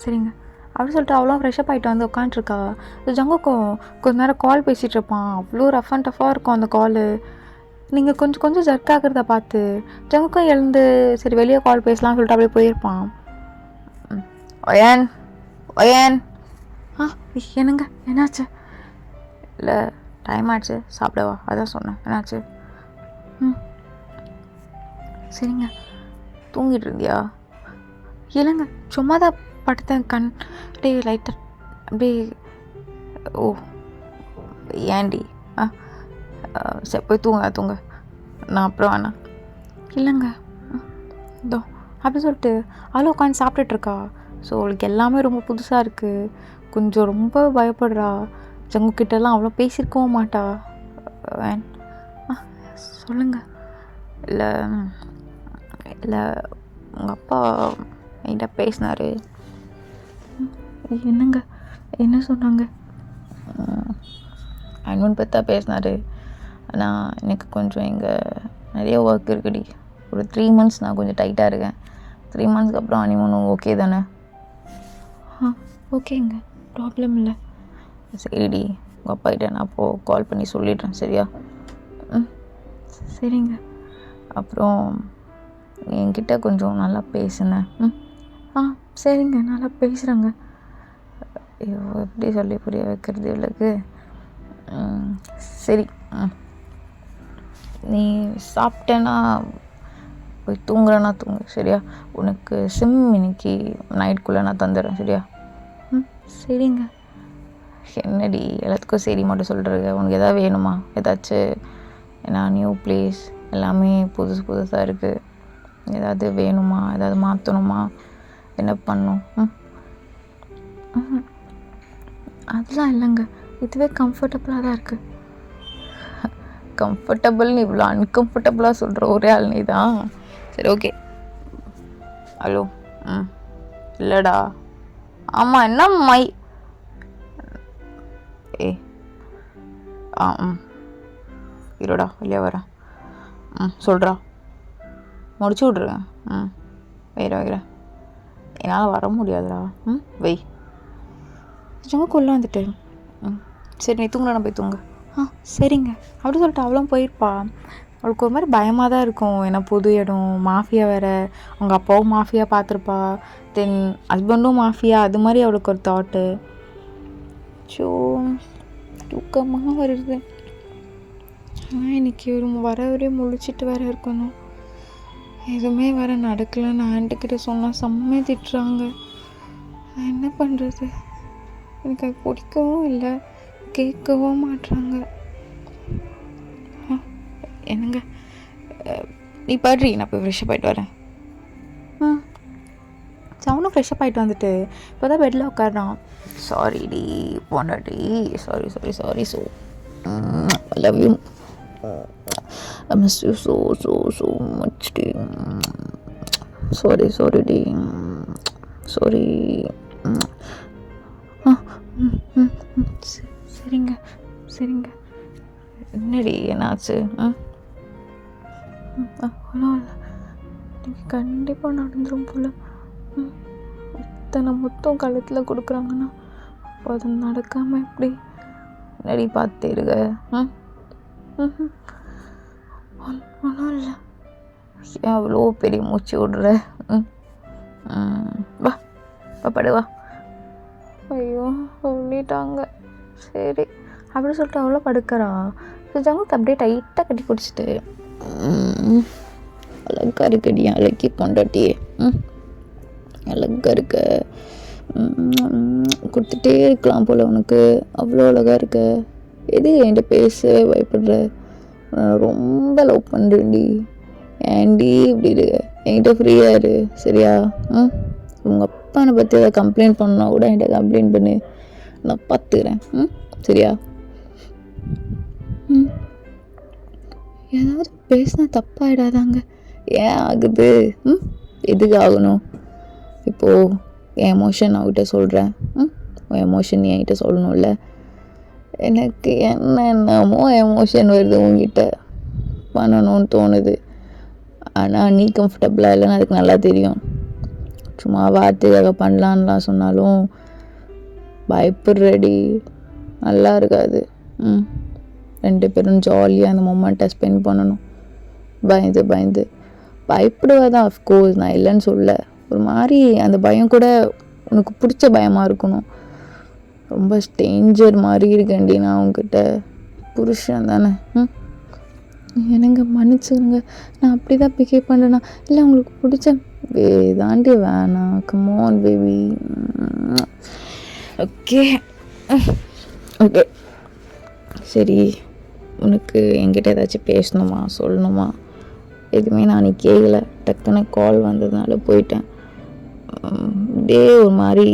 சரிங்க. அப்படி சொல்லிட்டு அவ்வளோ ஃப்ரெஷ்ஷப் ஆகிட்டு வந்து உட்காந்துருக்கா. ஜங்குக்கும் கொஞ்ச நேரம் கால் பேசிகிட்டு இருப்பான். அவ்வளோ ரஃப் அண்ட் டஃப்பாக இருக்கும் அந்த காலு. நீங்கள் கொஞ்சம் ஜர்க் ஆகிறத பார்த்து ஜங்குக்கும் எழுந்து சரி வெளியே கால் பேசலாம்னு சொல்லிட்டு அப்படியே போயிருப்பான். Wine wine. என்னங்க? என்னாச்சு? இல்லை, டைம் ஆச்சு, சாப்பிடவா? அதான் சொன்னேன். என்னாச்சு? சரிங்க. தூங்கிட்டு இருந்தியா? இல்லைங்க, சும்மா தான் படுத்தேன். கண் அப்படியே லைட்டாக அப்படியே. ஓ ஏன்டி? ஆ சரி போய் தூங்க. நான் அப்புறம் வேணாம். இல்லைங்க, இதோ அப்படி சொல்லிட்டு அவளும் உட்காந்து சாப்பிட்டுட்ருக்கா. ஸோ அவளுக்கு எல்லாமே ரொம்ப புதுசாக இருக்குது. கொஞ்சம் ரொம்ப பயப்படுறா. ஜங்குக்கிட்டலாம் அவ்வளோ பேசியிருக்கவும் மாட்டா. சொல்லுங்கள். இல்லை உங்கள் அப்பா என்கிட்ட பேசினார். என்னங்க, என்ன சொன்னாங்க? அனுமன் பற்றி தான் பேசினார். ஆனால் எனக்கு கொஞ்சம் இங்கே நிறைய ஒர்க் இருக்குடி. ஒரு 3 months நான் கொஞ்சம் டைட்டாக இருக்கேன். 3 monthsக்கு அப்புறம் அனிமனும் ஓகே தானே? ஓகேங்க, ப்ராப்ளம் இல்லை. சரிடி, உங்கள் அப்பாக்கிட்ட நான் அப்போது கால் பண்ணி சொல்லிடுறேன். சரியா? சரிங்க. அப்புறம் என்கிட்ட கொஞ்சம் நல்லா பேசுனேன். சரிங்க, நல்லா பேசுகிறேங்க. எப்படி சொல்லி புரிய வைக்கிறது இவளுக்கு? சரி, நீ சாப்பிட்டேன்னா போய் தூங்குறேன்னா தூங்கு. சரியா? உனக்கு சிம் இன்னைக்கு நைட்டுக்குள்ளே நான் தந்துடுறேன். சரியா? சரிங்க. என்னடி எல்லாத்துக்கும் சரி மட்டும் சொல்கிறது? உனக்கு எதாவது வேணுமா? ஏதாச்சும் ஏன்னா நியூ பிளேஸ் எல்லாமே புதுசாக இருக்குது. ஏதாவது வேணுமா? ஏதாவது மாற்றணுமா? என்ன பண்ணும்? அதெல்லாம் இல்லைங்க, இதுவே கம்ஃபர்டபுளாக தான் இருக்குது. கம்ஃபர்டபுள்னு இவ்வளோ அன்கம்ஃபர்டபுளாக சொல்கிற ஒரே ஆள் நீ தான். சரி ஓகே. ஹலோ. இல்லைடா. ஆமாம், என்ன மை ஏ இருடா வெளியே வரேன். சொல்கிறா, முடிச்சு விட்ருங்க. வைக்கிறேன். என்னால் வர முடியாதுடா. வை. கொள்ள வந்துட்டு. சரி நீ தூங்குறா, போய் தூங்கு. சரிங்க. அப்படி சொல்லிட்டு அவளும் போயிருப்பா. அவளுக்கு ஒரு மாதிரி பயமாக தான் இருக்கும். ஏன்னா புது இடம், மாஃபியா வேறு. அவங்க அப்பாவும் மாஃபியா பார்த்துருப்பா, தென் ஹஸ்பண்டும் மாஃபியா. அது மாதிரி அவளுக்கு ஒரு தாட்டு. ஸோ தூக்கமாக வருது. ஆனால் இன்றைக்கி வரவரே முழிச்சிட்டு வேறு இருக்கணும். எதுவுமே வேறு நடக்கலைன்னு ஆண்ட்டுக்கிட்ட சொன்னால் செம்மையை திட்டுறாங்க. நான் என்ன பண்ணுறது? எனக்கு அது பிடிக்கவும் இல்லை, கேட்கவும் மாட்டுறாங்க. என்னங்க, நீ பாடுறீ, நான் போய் ஃப்ரெஷ்ஷப் ஆகிட்டு வரேன். அவனும் ஃப்ரெஷ்ஷப் ஆகிட்டு வந்துட்டு இப்போ தான் பெட்டில் உட்காடுறான். சாரிடி போண்டாடி, sorry. So I love you. I miss you so much டி. sorry டி. sorry. சரிங்க. என்னடி என்னாச்சு? ஒன்றும் இல்லை, எனக்கு கண்டிப்பாக நடந்துடும் போல். இத்தனை மொத்தம் கழுத்தில் கொடுக்குறாங்கன்னா அப்போ அது நடக்காமல் எப்படி? என்னடி பார்த்து இருக்க? ஒன்றும் இல்லை. ஏன் அவ்வளோ பெரிய மூச்சு விடுற? வா படுவா. ஐயோ சொல்லிட்டாங்க. சரி அப்படி சொல்லிட்டு அவ்வளோ படுக்கிறா. ஜங்குக்கு அப்படியே டைட்டாக கட்டி குடிச்சிட்டு, அழகா இருக்கடி அழகி கொண்டாட்டியே, அழகா இருக்க, கொடுத்துட்டே இருக்கலாம் போல் உனக்கு, அவ்வளோ அழகாக இருக்க. எது என்கிட்ட பேசவே பயப்படுற? ரொம்ப லவ் பண்ணுறேன்டி. ஏன்டி இப்படி இருக்கு? என்கிட்ட ஃப்ரீயாக இரு. சரியா? உங்கள் அப்பானை பற்றி ஏதாவது கம்ப்ளைண்ட் பண்ணால் கூட என்கிட்ட கம்ப்ளைண்ட் பண்ணு, நான் பார்த்துக்கிறேன். சரியா? ஏதாவது பேசினா தப்பாயிடாதாங்க. ஏன் ஆகுது? எதுக்கு ஆகணும்? இப்போது என் எமோஷன் அவகிட்ட சொல்கிறேன். உன் எமோஷன் நீ என்கிட்ட சொல்லணும்ல. எனக்கு என்னென்னமோ எமோஷன் வருது, உங்ககிட்ட பண்ணணும்னு தோணுது. ஆனால் நீ கம்ஃபர்டபுளாக இல்லைன்னு அதுக்கு நல்லா தெரியும். சும்மா வார்த்தையாக பண்ணலான்லாம் சொன்னாலும் பயப்படுறடி, நல்லா இருக்காது. 2 பேரும் ஜாலியாக அந்த மொமெண்ட்டை ஸ்பெண்ட் பண்ணணும். பயப்படுவாதான் அஃப்கோர்ஸ், நான் இல்லைன்னு சொல்ல. ஒரு மாதிரி அந்த பயம் கூட உனக்கு பிடிச்ச பயமாக இருக்கணும். ரொம்ப ஸ்டேஞ்சர் மாதிரி இருக்கேன்டி நான் உங்ககிட்ட. புருஷன் தானே. என்னங்க மன்னிச்சுங்க, நான் அப்படி தான் பிஹேவ் பண்ணுறேன்னா? இல்லை உங்களுக்கு பிடிச்ச தாண்டி வேணாம். Come on baby. ஓகே ஓகே சரி, உனக்கு என்கிட்ட ஏதாச்சும் பேசணுமா, சொல்லணுமா? எதுவுமே நான் அன்றைக்கி கேட்கல, டக்குன்னு கால் வந்ததுனால போயிட்டேன். இதே ஒரு மாதிரி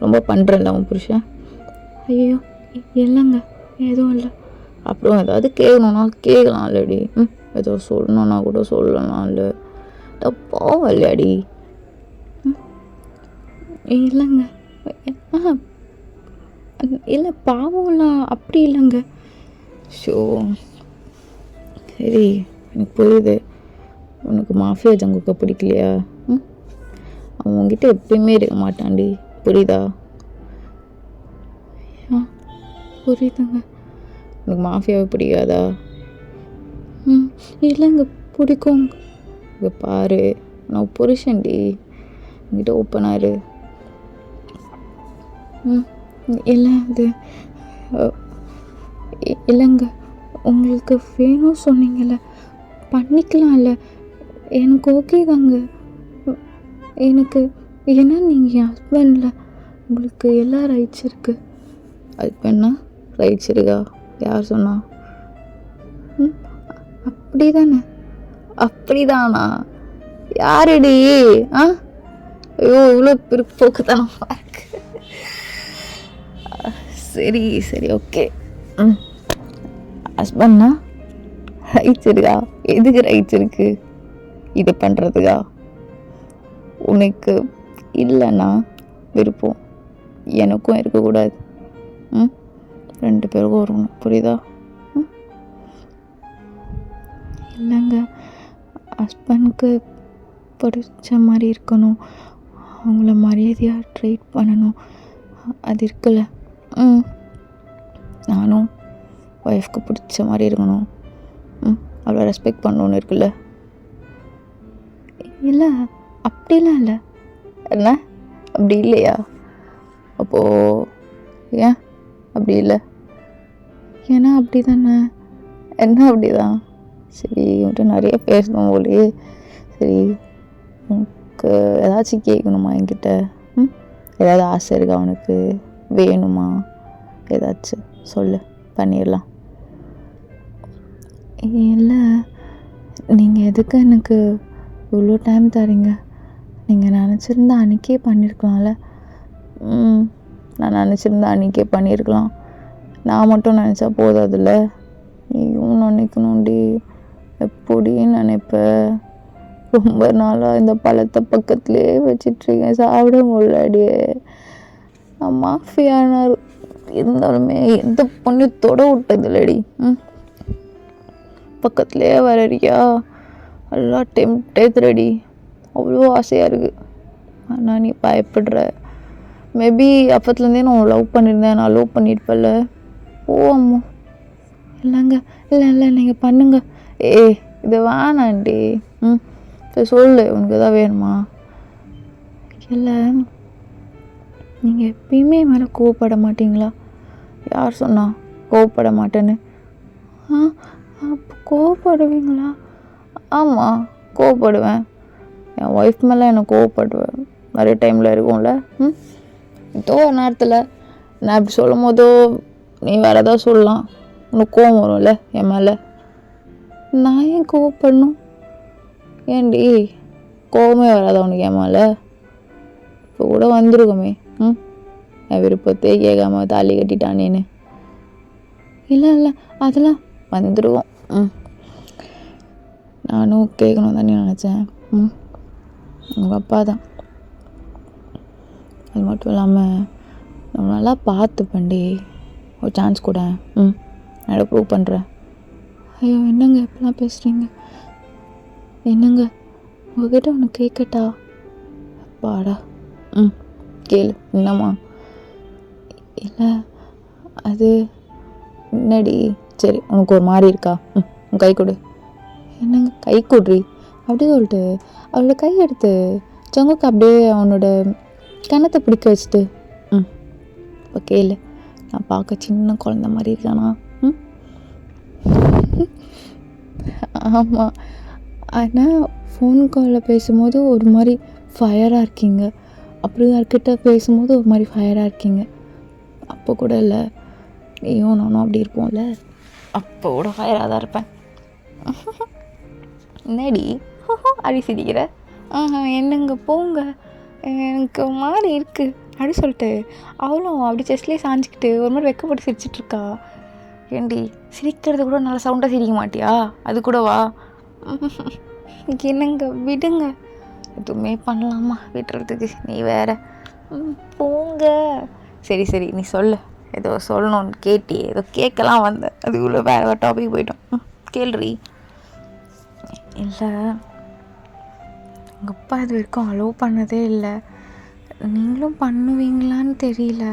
ரொம்ப பண்ணுறேன்ல உன் புருஷன். ஐயோ இல்லைங்க, எதுவும் இல்லை. அப்புறம் ஏதாவது கேட்கணுன்னா கேட்கலாம் இல்லடி. ஏதோ சொல்லணுன்னா கூட சொல்லலாம் இல்லை, தப்பாவும் இல்லையாடி? இல்லைங்க, இல்லை பாவம்லாம் அப்படி இல்லைங்க. ஷோ சரி, எனக்கு புரியுது. உனக்கு மாஃபியா ஜங்குக்க பிடிக்கலையா? அவன் உங்ககிட்ட எப்பயுமே இருக்க மாட்டான்டி, புரியுதா? புரியுதுங்க. உனக்கு மாஃபியாவை பிடிக்காதா? இல்லைங்க, பிடிக்கும். இங்கே பாரு, நான் புருஷன்டி, என்கிட்ட ஓப்பனாரு. இல்லை அது இல்லைங்க, உங்களுக்கு வேணும் சொன்னீங்கல்ல, பண்ணிக்கலாம்ல, எனக்கு ஓகே தாங்க. எனக்கு ஏன்னா நீங்கள் என் ஹஸ்பண்டில் உங்களுக்கு எல்லா ரைட்ஸ் இருக்குது. ஹஸ்பண்ட்னா ரைட்ஸ் இருக்கா? யார் சொன்னா? அப்படி தானே? அப்படிதானா? யாருடி? ஐயோ இவ்வளோ பிற்போக்குத்தனமா இருக்கு. சரி சரி ஓகே. ஹஸ்பண்ட்னா ரைட்ஸ் இருக்கா? எதுக்கு ரைட்ஸ் இருக்கு? இது பண்ணுறதுக்கா? உனக்கு இல்லைன்னா விருப்பம், எனக்கும் இருக்கக்கூடாது. 2 பேருக்கும் இருக்கணும், புரியுதா? இல்லைங்க, ஹஸ்பண்ட்க்கு பிடிச்ச மாதிரி இருக்கணும், அவங்கள மரியாதையாக ட்ரீட் பண்ணணும், அது இருக்குல்ல. நானும் ஒய்ஃப்க்கு பிடிச்ச மாதிரி இருக்கணும், அவளை ரெஸ்பெக்ட் பண்ணணுன்னு இருக்குல்ல. இல்லை அப்படிலாம் இல்லை. என்ன அப்படி இல்லையா? அப்போது ஏன் அப்படி இல்லை? ஏன்னா அப்படி தானே. என்ன அப்படி தான்? சரி, உன்கிட்ட நிறைய பேசணும் போலே. சரி, உனக்கு ஏதாச்சும் கேட்கணுமா என்கிட்ட? ஏதாவது ஆசை இருக்கா உனக்கு? வேணுமா? ஏதாச்சும் சொல்லு, பண்ணிடலாம். இல்லை, நீங்கள் எதுக்கு எனக்கு இவ்வளோ டைம் தரீங்க? நீங்கள் நினச்சிருந்தா அன்றைக்கே பண்ணியிருக்கலாம்ல. நான் நினச்சிருந்தா அன்றைக்கே பண்ணியிருக்கலாம். நான் மட்டும் நினச்சா போதாதுல்ல, நீயும் நினைக்கணும்டி. எப்படி நினைப்ப? ரொம்ப நாளாக இந்த பழத்தை பக்கத்துலேயே வச்சிட்ருக்கேன், சாப்பிட முடியலடியே. நான் மாஃபியானார் இருந்தாலுமே எந்த பொண்ணையும் தொட விட்டதில்லடி. பக்கத்துலேயே வரடியா? எல்லாம் டெம்ப்டேத்ரடி, அவ்வளோ ஆசையாக இருக்குது. ஆனால் நீ பயப்படுற. மேபி அப்பத்துலேருந்தே நான் லவ் பண்ணியிருந்தேன், நான் லவ் பண்ணியிருப்பேன்ல. ஓ அம்மா, இல்லைங்க, இல்லை இல்லை நீங்கள் பண்ணுங்க. இது வேணாண்டி. சரி சொல்லு, உனக்கு எதாவது வேணுமா? இல்லை, நீங்கள் எப்பயுமே மேலே கோவப்பட மாட்டிங்களா? யார் சொன்னா கோவப்பட மாட்டேன்னு? கோவப்படுவீங்களா? ஆமாம், கோவப்படுவேன். என் ஒய்ஃப் மேலே எனக்கு கோவப்படுவேன் நிறைய டைமில் இருக்கும்ல. ஏதோ ஒரு நேரத்தில் நான் இப்படி சொல்லும் போதோ நீ வேறு ஏதாவது சொல்லலாம், உனக்கு கோவம் வரும்ல என் மேலே. நான் ஏன் கோவப்படணும்? ஏன்டி கோவமே வராதா உனக்கு என் மேலே? இப்போ கூட வந்துருக்குமே என் விருப்பத்தையே கேட்காம தாலி கட்டிட்டானேன்னு. இல்லை இல்லை, அதெல்லாம் வந்துடுவோம். நானும் கேட்கணும் தானே நினச்சேன். உங்கள் அப்பா தான். அது மட்டும் இல்லாமல் நம்ம நல்லா பார்த்துப்பண்டி, ஒரு சான்ஸ் கூட. நான் ப்ரூவ் பண்ணுறேன். ஐயோ என்னங்க இப்படிலாம் பேசுகிறீங்க? என்னங்க உங்ககிட்ட ஒன்று கேட்கட்டா? பாடா. கேளு. என்னம்மா? இல்லை அது என்னடி? சரி, உனக்கு ஒரு மாதிரி இருக்கா? உன் கை கொடு. என்னங்க கை கொடுறி? அப்படியே சொல்லிட்டு அவளோட கை எடுத்து ஜங்குக்கு அப்படியே அவனோட கன்னத்தை பிடிக்க வச்சுட்டு இப்போ கேளு. நான் பார்க்க சின்ன குழந்த மாதிரி இருக்கானா? ஆமாம். ஆனால் ஃபோன் காலில் பேசும்போது ஒரு மாதிரி ஃபயராக இருக்கீங்க. அப்படி யார்கிட்ட பேசும்போது ஒரு மாதிரி ஃபயராக இருக்கீங்க. அப்போ கூட இல்லை, நீயும் நானும் அப்படி இருப்போம்ல, அப்போ கூட ஃபயராக தான் இருப்பேன். என்னடி அப்படி சிரிக்கிற? என்னங்க போங்க, எனக்கு ஒரு மாதிரி இருக்குது அப்படி சொல்லிட்டு அவளும் அப்படி செஸ்ட்லேயே சாஞ்சிக்கிட்டு ஒரு மாதிரி வெக்கப்பட்டு சிரிச்சிட்ருக்கா. ஏண்டி சிரிக்கிறது கூட நல்லா சவுண்டாக சிரிக்க மாட்டியா? அது கூடவா? என்னங்க விடுங்க, எதுவுமே பண்ணலாமா விடுறதுக்கு? நீ வேற. போங்க. சரி சரி, நீ சொல்லு, ஏதோ சொல்லணும்னு கேட்டி, ஏதோ கேட்கலாம் வந்தேன், அதுக்குள்ளே வேறு டாபிக் போயிட்டோம். கேள்றி. இல்லை, எங்கள் அப்பா இது வரைக்கும் அலோவ் பண்ணதே இல்லை. நீங்களும் பண்ணுவீங்களான்னு தெரியல.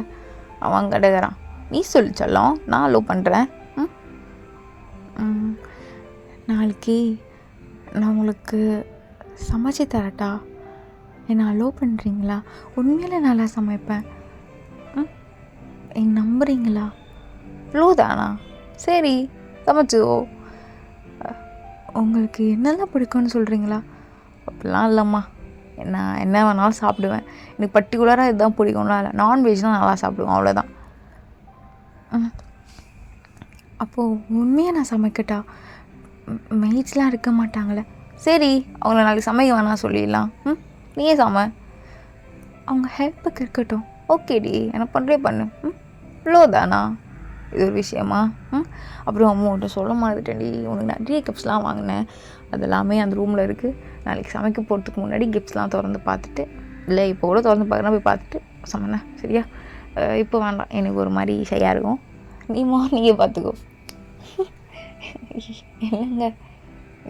அவன் கிடக்குறான். நீ சொல்லி சொல்லும், நான் அலோவ் பண்ணுறேன். நாளைக்கு நான் உங்களுக்கு சமைச்சு தரட்டா? என்னை அலோவ் பண்ணுறீங்களா? உண்மையில நல்லா சமைப்பேன். என்ன நம்புறீங்களா? இவ்வளோதானா? சரி, சமைச்சுவோ. உங்களுக்கு என்னெல்லாம் பிடிக்கும்னு சொல்கிறீங்களா? அப்படிலாம் இல்லைம்மா, நான் என்ன வேணாலும் சாப்பிடுவேன். எனக்கு பர்டிகுலராக இதுதான் பிடிக்கும்லாம் இல்லை. நான்வெஜ்லாம் நல்லா சாப்பிடுவேன், அவ்வளோதான். அப்போது உண்மையாக நான் சமைக்கட்டா? மெய்ட்ஸ்லாம் இருக்க மாட்டாங்களே. சரி, அவங்கள நாளைக்கு சமைக்க வேணாம் சொல்லிடலாம். நீயே சமை. அவங்க ஹெல்ப்புக்கு இருக்கட்டும். ஓகேடி, எனக்கு பண்ணுறே பண்ணு. இவ்வளோதானா? இது ஒரு விஷயமா? அப்புறம் அம்மாட்ட சொல்ல மாதிரிட்டேன்டி, உனக்கு நிறைய கிஃப்ட்ஸ்லாம் வாங்கினேன், அது எல்லாமே அந்த ரூமில் இருக்குது. நாளைக்கு சமைக்க போகிறதுக்கு முன்னாடி கிஃப்ட்ஸ்லாம் திறந்து பார்த்துட்டு, இல்லை இப்போ கூட திறந்து பார்க்குறேன், போய் பார்த்துட்டு சமைண்ணா சரியா? இப்போ வேண்டாம், எனக்கு ஒரு மாதிரி ஷையாக இருக்கும். நீ மார்னிங்கே பார்த்துக்கோ. இல்லைங்க,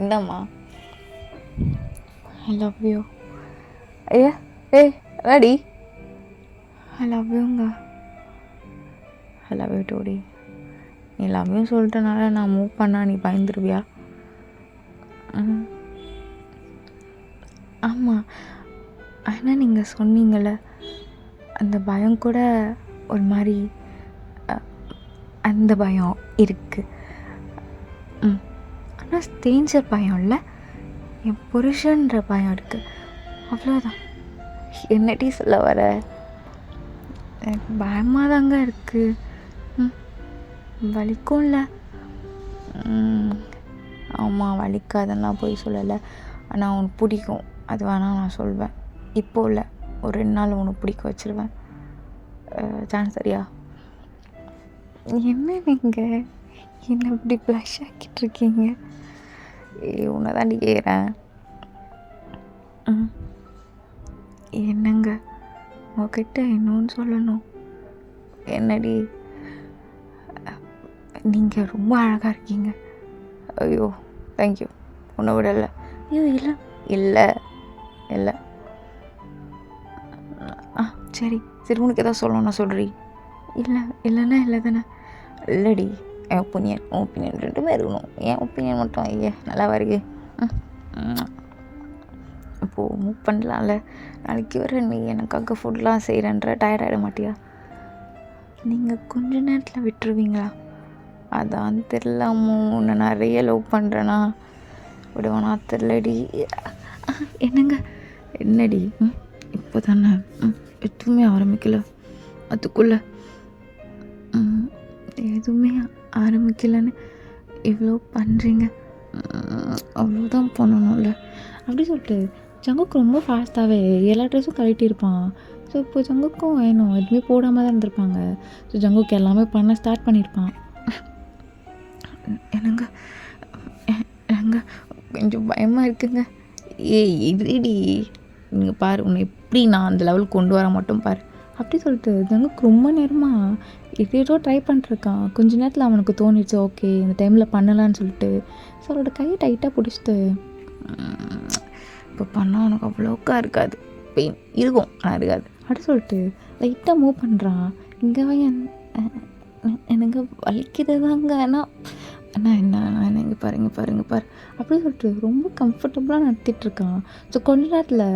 இந்தாம்மா. I love you. ஐயா ரெடி? ஐ லவ் யூங்க. ஐ லவ் யூ டூடி. நீ லவ் யூ சொல்லிட்டனால நான் மூவ் பண்ணால் நீ பயந்துருவியா? ஆமாம், ஆனால் நீங்கள் சொன்னீங்கள, அந்த பயம் கூட ஒரு மாதிரி, அந்த பயம் இருக்குது. ஆனால் ஸ்டேஞ்சர் பயம் இல்லை, என் புருஷன்ற பயம் இருக்குது, அவ்வளோதான். என்னடி சொல்ல வர? எனக்கு பயமாக தாங்க இருக்குது. வலிக்கும்ல? ஆமாம், வலிக்காதெல்லாம் போய் சொல்லலை. ஆனால் உனக்கு பிடிக்கும், அது வேணால் நான் சொல்வேன். இப்போ இல்லை, ஒரு 2 நாள் உனக்கு பிடிக்க வச்சுருவேன். சான்ஸ் சரியா? என்ன நீங்கள் என்ன இப்படி ப்ளஷ் ஆக்கிட்டுருக்கீங்க? உன்னை தாண்டி கேட்குறேன். என்னங்க உங்ககிட்ட இன்னொன்று சொல்லணும். என்னடி? நீங்கள் ரொம்ப அழகாக இருக்கீங்க. ஐயோ தேங்க்யூ. உன்னை விட இல்லை. ஐயோ இல்லை இல்லை இல்லை. சரி சரி, உனக்கு எதாவது சொல்லணும்னா சொல்கிறீ? இல்லை இல்லைன்னா இல்லை தானே? இல்லடி, என் ஒப்பீனியன் உன் ஒப்பீனியன் ரெண்டுமே இருக்கணும். என் ஒப்பீனியன் மட்டும் ஐயா நல்லா வருது. இப்போது மூவ் பண்ணலாம்ல? நாளைக்கு வர நீ எனக்காக ஃபுட்லாம் செய்கிறன்ற டயர்ட் ஆகிட மாட்டியா? நீங்கள் கொஞ்ச நேரத்தில் விட்டுருவீங்களா? அதான் தெரிலாமோ, உன்னை நிறைய லவ் பண்ணுறேன்னா விடுவானா தெரிலடி. என்னங்க? என்னடி? இப்போ தானே எதுவுமே ஆரம்பிக்கல, அதுக்குள்ளே எதுவுமே ஆரம்பிக்கலன்னு இவ்வளோ பண்ணுறீங்க. அவ்வளோதான் பண்ணணும்ல அப்படி சொல்லிட்டு ஜங்குக்கு ரொம்ப ஃபாஸ்ட்டாகவே எல்லா ட்ரெஸ்ஸும் கழட்டியிருப்பான். ஸோ இப்போ ஜங்குக்கும் வேணும், எதுவுமே போடாமல் தான் இருந்திருப்பாங்க. ஸோ ஜங்குக்கு எல்லாமே பண்ண ஸ்டார்ட் பண்ணியிருப்பான். என்னங்க என்னங்க கொஞ்சம் பயமாக இருக்குங்க. இதுடி நீங்கள் பாரு, உன்னை எப்படி நான் அந்த லெவலுக்கு கொண்டு வர மட்டும் பாரு அப்படி சொல்லிட்டு ஜங்குக்கு ரொம்ப நேரமாக ஏதோ ட்ரை பண்ணிட்டுருக்கான். கொஞ்ச நேரத்தில் அவனுக்கு தோணிடுச்சு, ஓகே இந்த டைமில் பண்ணலான்னு சொல்லிட்டு. ஸோ அவரோட கையை டைட்டாக பிடிச்சிட்டு, இப்போ பண்ணால் அவனுக்கு அவ்வளோக்கா இருக்காது, பெயின் இருக்கும் ஆனால் இருக்காது அப்படி சொல்லிட்டு லைட்டாக மூவ் பண்ணுறான். இங்கே எனக்கு வலிக்குது தாங்க, அண்ணா என்ன இங்கே பாருங்க அப்படி சொல்லிட்டு ரொம்ப கம்ஃபர்டபுளாக நடத்திட்டுருக்கான். ஸோ கொஞ்ச நேரத்தில்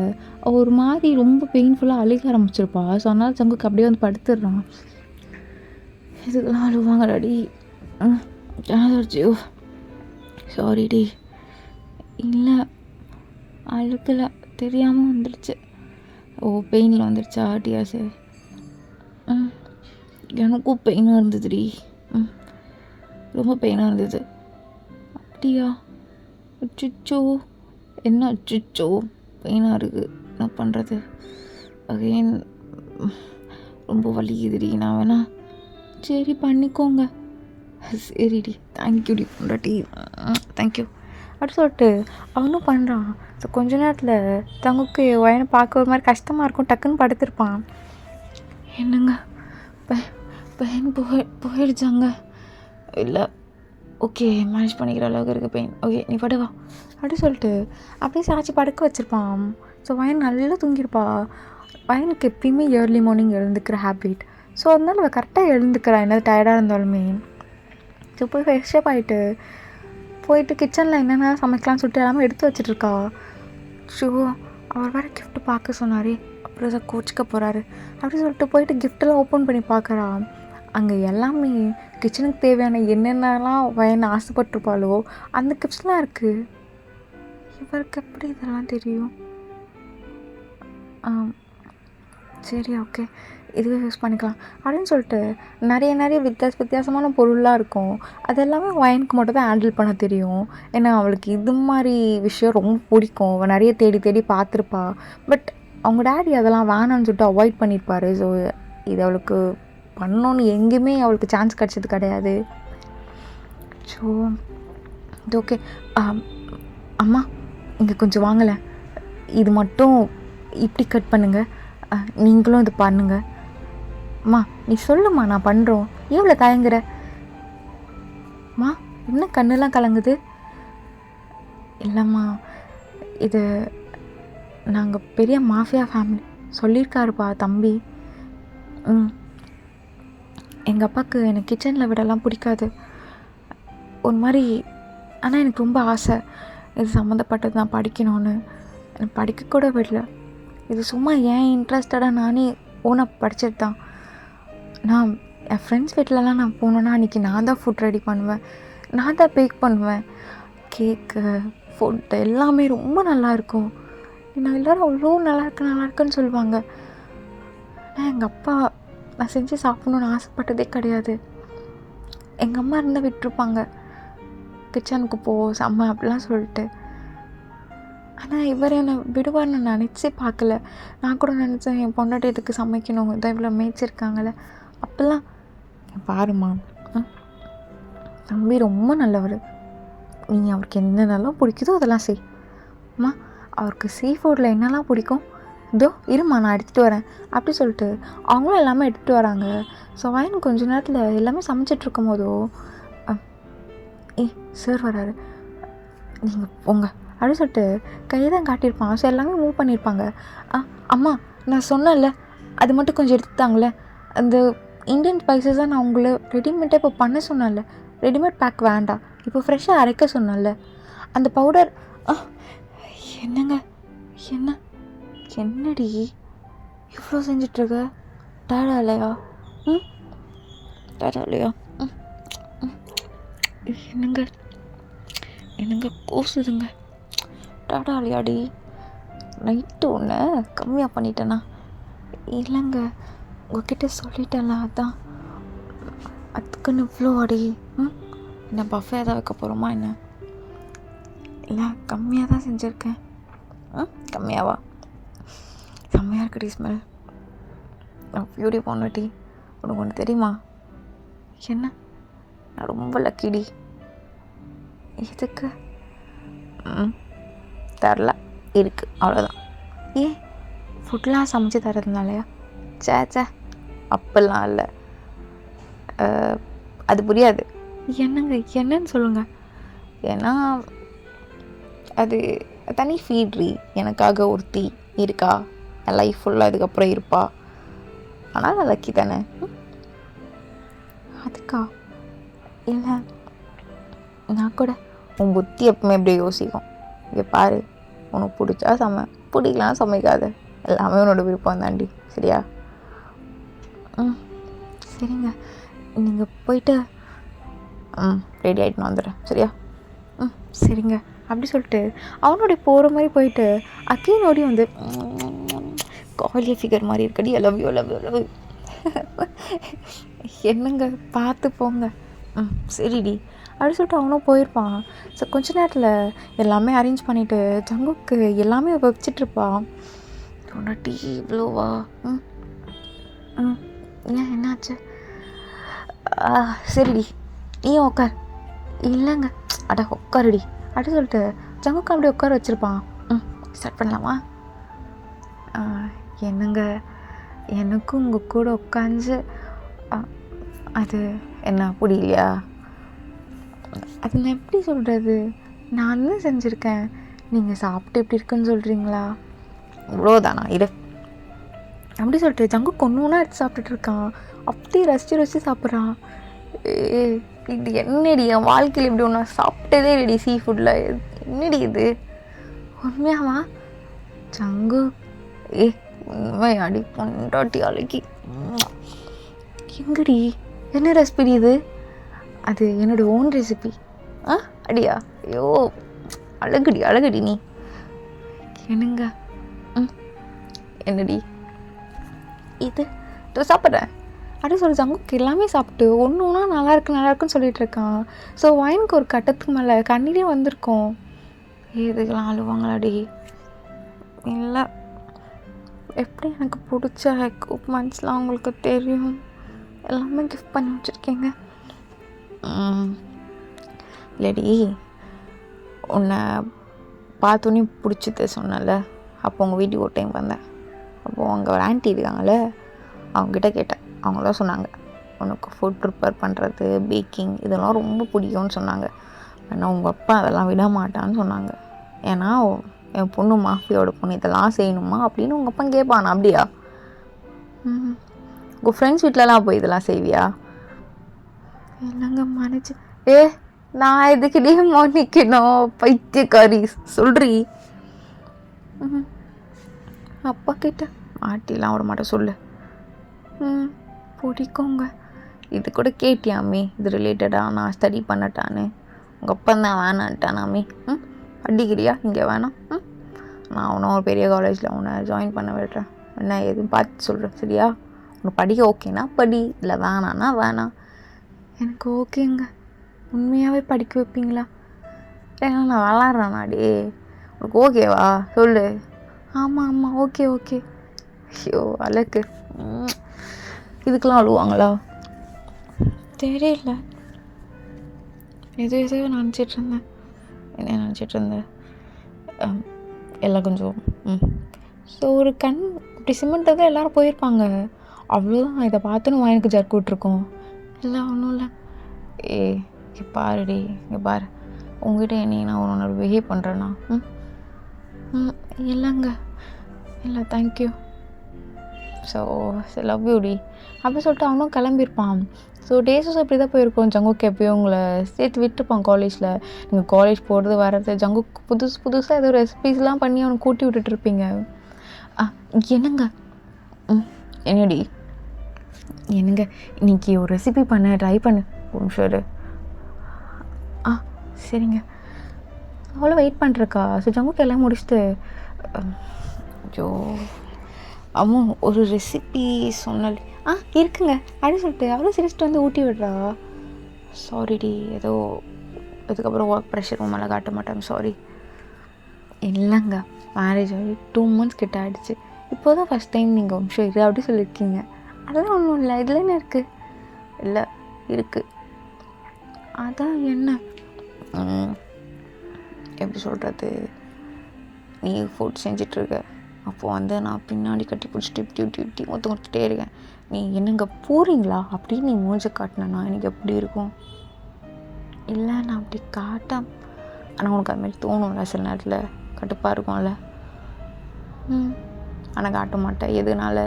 ஒரு மாதிரி ரொம்ப பெயின்ஃபுல்லாக அழுக ஆரம்பிச்சிருப்பா. ஸோ அதனால் ஜங்குக்கு அப்படியே வந்து படுத்துடுறான். இதுக்கெல்லாம் அழுவாங்க டாடி. ஜனதர்ஜியோ சாரிடி. இல்லை, அழுக்கலை, தெரியாமல் வந்துடுச்சு. ஓ, பெயினில் வந்துடுச்சா டியாஸு? எனக்கும் பெயினாக இருந்ததுடி. ரொம்ப பெயினாக இருந்தது. அப்படியா? அச்சோ, என்ன அச்சோ பெயினாக இருக்குது, என்ன பண்ணுறது? அகைன் ரொம்ப வலிக்குதுடி. நான் வேணா சரி பண்ணிக்கோங்க. சரிடி, தேங்க்யூடி பொண்டாட்டி, தேங்க்யூ அப்படி சொல்லிட்டு அவனும் பண்ணுறான். ஸோ கொஞ்ச நேரத்தில் தங்குக்கு வயனை பார்க்க ஒரு மாதிரி கஷ்டமாக இருக்கும், டக்குன்னு படுத்திருப்பான். என்னங்க பெயின் போயிடுச்சாங்க? இல்லை, ஓகே, மேனேஜ் பண்ணிக்கிற அளவுக்கு இருக்குது பெயின். ஓகே, நீ படுவா அப்படி சொல்லிட்டு அப்படியே சாய்ச்சி படுக்க வச்சுருப்பான். ஸோ வயன் நல்லா தூங்கியிருப்பா. வயனுக்கு எப்பயுமே ஏர்லி மார்னிங் எழுந்துக்கிற ஹேபிட். ஸோ அதனால அவள் கரெக்டாக எழுந்துக்கிறான், என்ன டயர்டாக இருந்தாலுமே. ஸோ போய் ஃப்ரெஷ்ஷப் ஆகிட்டு போயிட்டு கிச்சனில் என்னென்ன சமைக்கலாம்னு சொல்லிட்டு எல்லாமே எடுத்து வச்சிட்ருக்கா. ஸோ அவர் வேறு கிஃப்ட்டு பார்க்க சொன்னார், அப்புறம் அதை கோச்சிக்க போகிறாரு அப்படி சொல்லிட்டு போயிட்டு கிஃப்டெல்லாம் ஓப்பன் பண்ணி பார்க்குறா. அங்கே எல்லாமே கிச்சனுக்கு தேவையான என்னென்னலாம் வயனை ஆசைப்பட்டிருப்பாளோ அந்த கிஃப்ட்ஸ்லாம் இருக்குது. இவருக்கு எப்படி இதெல்லாம் தெரியும்? சரி, ஓகே, இதுவே யூஸ் பண்ணிக்கலாம் அப்படின்னு சொல்லிட்டு நிறைய வித்தியாசமான பொருள்லாம் இருக்கும். அது எல்லாமே வயனுக்கு மட்டும் தான் ஹேண்டில் பண்ண தெரியும். ஏன்னா அவளுக்கு இது மாதிரி விஷயம் ரொம்ப பிடிக்கும். அவள் நிறைய தேடி பார்த்துருப்பா. பட் அவங்க டேடி அதெல்லாம் வேணான்னு சொல்லிட்டு அவாய்ட் பண்ணியிருப்பார். ஸோ இது அவளுக்கு பண்ணோன்னு எங்கேயுமே அவளுக்கு சான்ஸ் கிடச்சது கிடையாது. ஸோ இது ஓகே. அம்மா இங்கே கொஞ்சம் வாங்கலை, இது மட்டும் இப்படி கட் பண்ணுங்கள், நீங்களும் இது பண்ணுங்க. அம்மா நீ சொல்லும்மா, நான் பண்ணுறோம், எவ்வளோ தயங்குற? அம்மா என்ன கண்ணெல்லாம் கலங்குது? இல்லைம்மா, இது நாங்கள் பெரிய மாஃபியா ஃபேமிலி சொல்லியிருக்காருப்பா தம்பி. எங்கள் அப்பாவுக்கு எனக்கு கிச்சனில் விடலாம் பிடிக்காது ஒரு மாதிரி. ஆனால் எனக்கு ரொம்ப ஆசை இது சம்மந்தப்பட்டது நான் படிக்கணும்னு. எனக்கு படிக்கக்கூட விடல. இது சும்மா ஏன் இன்ட்ரெஸ்டடாக நானே ஓனாக படித்தது தான். நான் என் ஃப்ரெண்ட்ஸ் வீட்டிலலாம் நான் போனேன்னா அன்றைக்கி நான் தான் ஃபுட் ரெடி பண்ணுவேன், நான் தான் பேக் பண்ணுவேன். கேக்கு, ஃபுட்டு எல்லாமே ரொம்ப நல்லாயிருக்கும். நான் எல்லோரும் அவ்வளோ நல்லாயிருக்குன்னு சொல்லுவாங்க. ஆனால் எங்கள் அப்பா நான் செஞ்சு சாப்பிட்ணுன்னு ஆசைப்பட்டதே கிடையாது. எங்கள் அம்மா இருந்தால் விட்டுருப்பாங்க, கிச்சனுக்கு போ செம்ம அப்படிலாம் சொல்லிட்டு. ஆனால் இவர் என்னை விடுவார்னு நான் நினச்சே பார்க்கல. நான் கூட நினச்சேன் என் பொண்டாட்டி இதுக்கு சமைக்கணும், இதான் இவ்வளோ மேய்ச்சிருக்காங்களே அப்போல்லாம். பாருமா, தம்பி ரொம்ப நல்லவர். நீ அவருக்கு என்னென்னலாம் பிடிக்குதோ அதெல்லாம் செய். அம்மா அவருக்கு சீ ஃபுட்டில் என்னெல்லாம் பிடிக்கும், இதோ இருமா நான் எடுத்துகிட்டு வரேன் அப்படி சொல்லிட்டு அவங்களும் எல்லாமே எடுத்துகிட்டு வராங்க. ஸோ வயன் கொஞ்ச நேரத்தில் எல்லாமே சமைச்சிட்ருக்கும் போதோ சார் வராரு, நீங்கள் போங்க அப்படின்னு சொல்லிட்டு கையை தான் காட்டியிருப்பான். ஸோ எல்லாமே மூவ் பண்ணியிருப்பாங்க. அம்மா நான் சொன்னேன்ல அது மட்டும் கொஞ்சம் எடுத்துட்டாங்களே, அந்த இந்தியன் ஸ்பைசஸாக நான் உங்களை ரெடிமேடாக இப்போ பண்ண சொன்னேன்ல, ரெடிமேட் பேக் வேண்டாம், இப்போ ஃப்ரெஷ்ஷாக அரைக்க சொன்னேன்ல அந்த பவுடர். என்னங்க என்னடி இவ்வளோ செஞ்சிட்ருக்க? டயர்டா இல்லையா? டயர்டா இல்லையா? என்னங்க கூசுதுங்க. டயர்டா இல்லையாடி? நைட்டு ஒன்று கம்மியாக பண்ணிட்டேனா? இல்லைங்க, உங்ககிட்ட சொல்லிட்டேன்ல, அதான் அதுக்குன்னு இவ்வளோ அடி. என்ன பஃபே ஏதாவது வைக்க போகிறோமா என்ன? இல்லை, கம்மியாக தான் செஞ்சுருக்கேன். கம்மியாவா? செம்மையாக இருக்குடி ஸ்மெல். பியூட்டி பொண்ணுட்டி, உனக்கு ஒன்று தெரியுமா? என்ன? நான் ரொம்ப லக்கிடி. எதுக்கு? தரல, இருக்குது, அவ்வளோதான். ஏன் ஃபுட்லாம் சமைச்சு தரதுனாலயா? சே அப்பெல்லாம் இல்லை, அது புரியாது. என்னன்னு சொல்லுங்கள். ஏன்னா அது தனி ஃபீட்ரி. எனக்காக ஒருத்தி இருக்கா, என் லைஃப் ஃபுல்லாக இதுக்கப்புறம் இருப்பா. ஆனால் நான் லக்கி தானே. அதுக்கா? இல்லை, நான் கூட உன் புத்தி எப்பவுமே எப்படியே யோசிக்கும். இங்கே பாரு, உனக்கு பிடிச்சா பிடிக்கலாம் சமைக்காத, எல்லாமே உன்னோட விருப்பம் தாண்டி, சரியா? சரிங்க, நீங்கள் போயிட்டு ரெடி ஆகிட்டு நான் வந்துடுறேன், சரியா? ம் சரிங்க அப்படி சொல்லிட்டு அவனுடைய போகிற மாதிரி போயிட்டு அக்கீன் ஓடி வந்து காலிய ஃபிகர் மாதிரி இருக்கடி love you love you love you. என்னங்க பார்த்து போங்க. ம் சரிடி அப்படி சொல்லிட்டு அவனும் போயிருப்பான். ஸோ கொஞ்ச நேரத்தில் எல்லாமே அரேஞ்ச் பண்ணிவிட்டு ஜங்குக்கு எல்லாமே வச்சிட்ருப்பான். டீ இவ்வளோவா? ம் ம் ஏன் என்னாச்சு? சரிடி நீயும் உட்கார். இல்லைங்க அட உட்காருடி அப்படி சொல்லிட்டு ஜங்குக்கு அப்படி உட்கார வச்சுருப்பான். ம் ஸ்டார்ட் பண்ணலாமா? என்னங்க எனக்கும் உங்கள் கூட உட்காந்து அது என்ன புரியலையா? அது நான் எப்படி சொல்கிறது? நான் தான் செஞ்சுருக்கேன், நீங்கள் சாப்பிட்டு எப்படி இருக்குன்னு சொல்கிறீங்களா? இவ்வளோதானா இரு அப்படி சொல்லிட்டு ஜங்கு கொன்னூன்னா எடுத்து சாப்பிட்டுட்டு இருக்கான். அப்படியே ரசித்து ரசித்து சாப்பிட்றான். இது என்னடி என் வாழ்க்கையில் இப்படி ஒன்றா சாப்பிட்டதே இல்லடி சீ ஃபுட்டில். என்னடி இது உண்மையாவா? ஜங்கு உண்மை அடி பொண்டாட்டி அழகி. எங்கடி என்ன ரெசிபி இது? அது என்னோடய ஓன் ரெசிபி. அடியா? ஐயோ அழகுடி நீ. என்னங்க? என்னடி இது? சாப்பிட்றேன் அப்படி சொல்லி ஜங்குக்கு எல்லாமே சாப்பிட்டு ஒன்று ஒன்றா நல்லா இருக்குன்னு சொல்லிட்டு இருக்கான். ஸோ வைனுக்கு ஒரு கட்டத்துக்கு மேலே கண்ணீரே வந்திருக்கோம். இதுக்கெல்லாம் அழுவாங்களாடி? இல்லை எப்படி எனக்கு பிடிச்ச எக்யூப்மெண்ட்ஸ்லாம் உங்களுக்கு தெரியும், எல்லாமே கிஃப்ட் பண்ணி வச்சுருக்கீங்க. இல்லடி உன்னை பார்த்தோன்னே பிடிச்சது சொன்னல, அப்போ உங்கள் வீட்டுக்கு ஒரு டைம் வந்தேன். அப்போது அங்கே ஒரு ஆண்டி இருக்காங்கள்ல, அவங்ககிட்ட கேட்டேன். அவங்க தான் சொன்னாங்க உனக்கு ஃபுட் ப்ரிப்பேர் பண்ணுறது பேக்கிங் இதெல்லாம் ரொம்ப பிடிக்கும்னு சொன்னாங்க. ஆனால் உங்கள் அப்பா அதெல்லாம் விட மாட்டான்னு சொன்னாங்க. ஏன்னா என் பொண்ணு மாஃபியோட பொண்ணு இதெல்லாம் செய்யணுமா அப்படின்னு உங்கள் அப்பா கேட்பானா? அப்படியா? உங்கள் ஃப்ரெண்ட்ஸ் வீட்டிலலாம் போய் இதெல்லாம் செய்வியா? இல்லைங்க மன்னிச்சு. நான் இதுக்கிட்டே மன்னிக்கணும் பைத்தியக்காரி சொல்றி. அப்பா கிட்ட மாட்டிலாம் விட மாட்டேன் சொல்லு. பிடிக்குங்க. இது கூட கேட்டியாமே இது ரிலேட்டடாக நான் ஸ்டடி பண்ணட்டான்னு? உங்கள் அப்பா தான் வேணான்ட்டானாமே. படிக்கிறியா? இங்கே வேணாம். நான் அவனும் ஒரு பெரிய காலேஜில் அவனை ஜாயின் பண்ண விடுறேன். என்ன எதுவும் பார்த்து சொல்கிறேன் சரியா? உனக்கு படிக்க ஓகேனா படி, இல்லை வேணான்னா வேணாம். எனக்கு ஓகேங்க. உண்மையாகவே படிக்க வைப்பீங்களா? ஏன்னா நான் விளாட்றேனாடி. உனக்கு ஓகேவா சொல்லு. ஆமாம் ஓகே. ஐயோ அழகு. இதுக்கெல்லாம் அழுவாங்களா? தெரியல, எதோ நினச்சிட்டு இருந்தேன். என்ன நினச்சிட்டு இருந்தேன்? எல்லாம் கொஞ்சம் ஸோ ஒரு கண் இப்படி சிமெண்ட்டை தான் எல்லோரும் போயிருப்பாங்க. அவ்வளோதான். இதை பார்த்துன்னு எனக்கு ஜர்க்கு விட்ருக்கோம். இல்லை ஒன்றும் இல்லை. இங்கே பாருடி, இங்கே பாரு, உங்ககிட்ட என்னைக்கு நான் உன்னோட பிஹேவ் பண்ணுறேன்னா? இல்லைங்க இல்லை தேங்க்யூ. ஸோ லவ் யூடி அப்படி சொல்லிட்டு அவனும் கிளம்பியிருப்பான். ஸோ டேஸஸ் அப்படி தான் போயிருக்கோம். ஜங்குக்கு எப்போயும் உங்களை சேர்த்து விட்டுருப்பான் காலேஜில். நீங்கள் காலேஜ் போகிறது வர்றது ஜங்குக்கு புதுசாக ஏதோ ரெசிபீஸ்லாம் பண்ணி அவனுக்கு கூட்டி விட்டுட்ருப்பீங்க. என்னங்க? என்னடி? என்னங்க இன்றைக்கி ஒரு ரெசிபி ட்ரை பண்ணு. ஒரு நிமிஷம். சரிங்க. அவ்வளோ வெயிட் பண்ணுறக்கா? ஸோ ஜங்குக்கு எல்லாம் முடிச்சுட்டு ஐயோ அம்மா ஒரு ரெசிபி சொன்னாலே இருக்குங்க அப்படின்னு சொல்லிட்டு அவ்வளோ சிரிச்சிட்டு வந்து ஊட்டி விடுறா. சாரிடி, ஏதோ அதுக்கப்புறம் ஒர்க் ப்ரெஷர் மேலே காட்ட மாட்டேன், சாரி. இல்லைங்க மேரேஜ் ஆகி 2 months கிட்ட ஆகிடுச்சு. இப்போ தான் ஃபஸ்ட் டைம் நீங்கள் நிமிஷம் இரு அப்படி சொல்லியிருக்கீங்க. அதெல்லாம் ஒன்றும் இல்லை. இதில் என்ன இருக்குது? இல்லை இருக்குது. அதான் என்ன எப்படி சொல்கிறது, நீ ஃபுட் செஞ்சிட்ருக்க, அப்போது நான் பின்னாடி கட்டி பிடிச்சிட்டு இப்படி மொத்தம் கொடுத்துட்டே இருக்கேன். நீ என்னங்க போகிறீங்களா அப்படின்னு நீ மூஞ்ச காட்டினா எனக்கு எப்படி இருக்கும்? இல்லை நான் அப்படி காட்டேன், ஆனால் உனக்கு அதுமாதிரி தோணும்ல சில நேரத்தில், கடுப்பாக இருக்கும்ல. ஆனால் காட்ட மாட்டேன். எதுனால?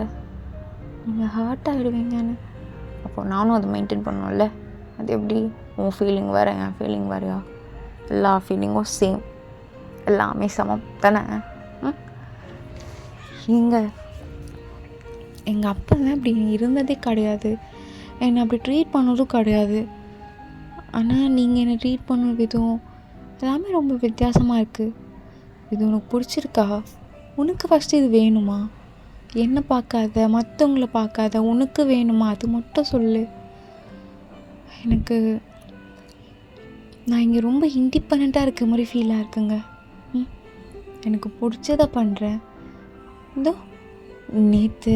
நீங்கள் ஹர்ட் ஆகிடுவீங்கன்னு. அப்போது நானும் அதை மெயின்டைன் பண்ணணும்ல. அது எப்படி? உன் ஃபீலிங் வேறு என் ஃபீலிங் வேறையா? எல்லா ஃபீலிங்கும் சேம், எல்லாமே சமம் தானே? எங்கள் அப்பா தான் இப்படி இருந்ததே கிடையாது, என்னை அப்படி ட்ரீட் பண்ணதும் கிடையாது. ஆனால் நீங்கள் என்னை ட்ரீட் பண்ண விதம் எல்லாமே ரொம்ப வித்தியாசமாக இருக்குது. இது உனக்கு பிடிச்சிருக்கா? உனக்கு ஃபஸ்ட்டு இது வேணுமா? என்ன பார்க்காத, மற்றவங்கள பார்க்காத, உனக்கு வேணுமா அது மட்டும் சொல்லு. எனக்கு நான் இங்கே ரொம்ப இண்டிபெண்ட்டாக இருக்க மாதிரி ஃபீலாக இருக்குங்க. எனக்கு பிடிச்சதை பண்ணுறேன். இதோ நேற்று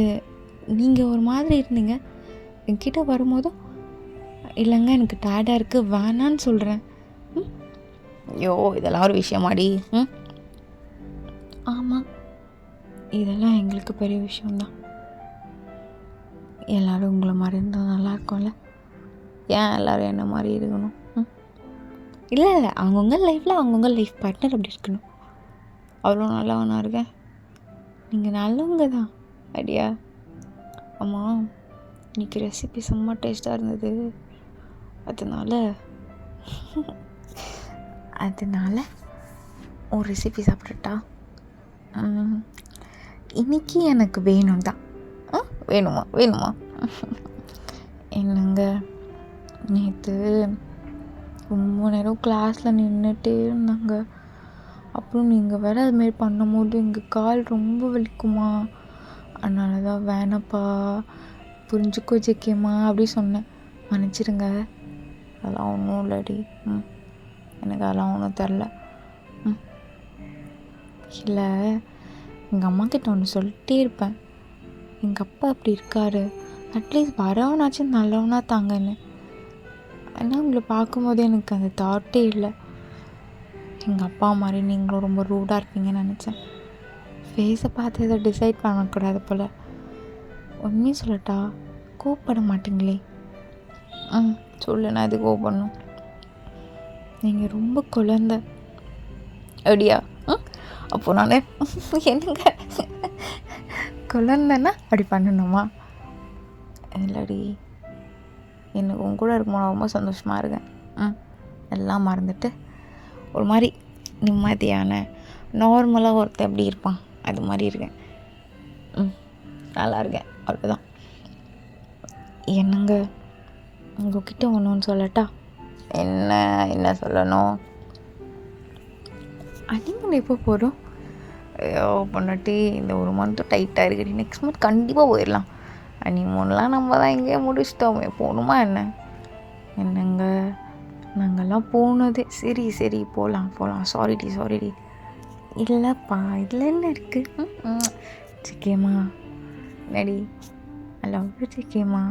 நீங்கள் ஒரு மாதிரி இருந்தீங்க, என்கிட்ட வரும்போதும் இல்லைங்க எனக்கு டயர்டாக இருக்குது வேணான்னு சொல்கிறேன். ஐயோ இதெல்லாம் ஒரு விஷயமாடி. ஆமாம், இதெல்லாம் எங்களுக்கு பெரிய விஷயம்தான். எல்லோரும் உங்களை மாதிரி இருந்தால் நல்லா இருக்கும்ல. ஏன் எல்லோரும் என்ன மாதிரி இருக்கணும்? இல்லை அவங்கவுங்க லைஃப்பில் அவங்கவுங்க லைஃப் பார்ட்னர் அப்படி இருக்கணும். அவ்வளோ நல்லவனா இருக்கேன். நீங்கள் நல்லவங்க தான் ஐடியா. ஆமாம், இன்றைக்கி ரெசிபி செம்ம டேஸ்ட்டாக இருந்தது. அதனால ஒரு ரெசிபி சாப்பிட்டுட்டா. இன்றைக்கி எனக்கு வேணும் தான். வேணுமா என்னங்க, நேற்று ரொம்ப நேரம் கிளாஸில் நின்றுட்டே இருந்தாங்க. அப்புறம் நீங்கள் வேறு அதுமாரி பண்ணும்போது எங்கள் கால் ரொம்ப வலிக்குமா, அதனால தான் வேணப்பா புரிஞ்சுக்கோ ஜெக்கியம்மா அப்படி சொன்னேன். மன்னிச்சிடுங்க. அதெல்லாம் ஒன்றும் இல்லடி. எனக்கு அதெல்லாம் ஒன்றும் தெரில. இல்லை, எங்கள் அம்மாக்கிட்ட ஒன்று சொல்லிட்டே இருப்பேன், எங்கள் அப்பா அப்படி இருக்காரு, அட்லீஸ்ட் வரவனாச்சும் நல்லவனா தாங்கன்னு. ஆனால் உங்களை பார்க்கும்போது எனக்கு அந்த தாட்டே இல்லை. எங்கள் அப்பா மாதிரி நீங்களும் ரொம்ப ரூடாக இருப்பீங்கன்னு நினச்சேன். ஃபேஸை பார்த்து எதை டிசைட் பண்ணக்கூடாது போல். உண்மையும் சொல்லட்டா, கோவப்பட மாட்டீங்களே? சொல்லு, நான் இது கோவப்படணும். நீங்கள் ரொம்ப குழந்த அப்படியா? அப்போ நான் என்னங்க குழந்தைன்னா அப்படி பண்ணணுமா? இல்லடி, எனக்கு உங்க கூட இருக்கும்போது ரொம்ப சந்தோஷமாக இருக்கேன். எல்லாம் மறந்துட்டு ஒரு மாதிரி நிம்மதியான நார்மலாக ஒருத்தர் எப்படி இருப்பான் அது மாதிரி இருக்கேன். நல்லா இருக்கேன், அவ்வளோதான். என்னங்க, உங்ககிட்ட ஒன்று சொல்லட்டா? என்ன சொல்லணும்? அனிமன் எப்போ போகிறோம்? ஐயோ பொண்ணாட்டி, இந்த ஒரு மந்த்து டைட்டாக இருக்குடி. நெக்ஸ்ட் மந்த் கண்டிப்பாக போயிடலாம். அனிமன்லாம் நம்ம தான் எங்கேயே முடிச்சிட்டோமே, போகணுமா என்ன? என்னங்க, நாங்கள்லாம் போனதே. சரி போகலாம். சாரிடி. இல்லைப்பா, இதில் என்ன இருக்குது? சிக்கியம்மா நடி, ஐ லவ் யூ சிக்கியம்மா.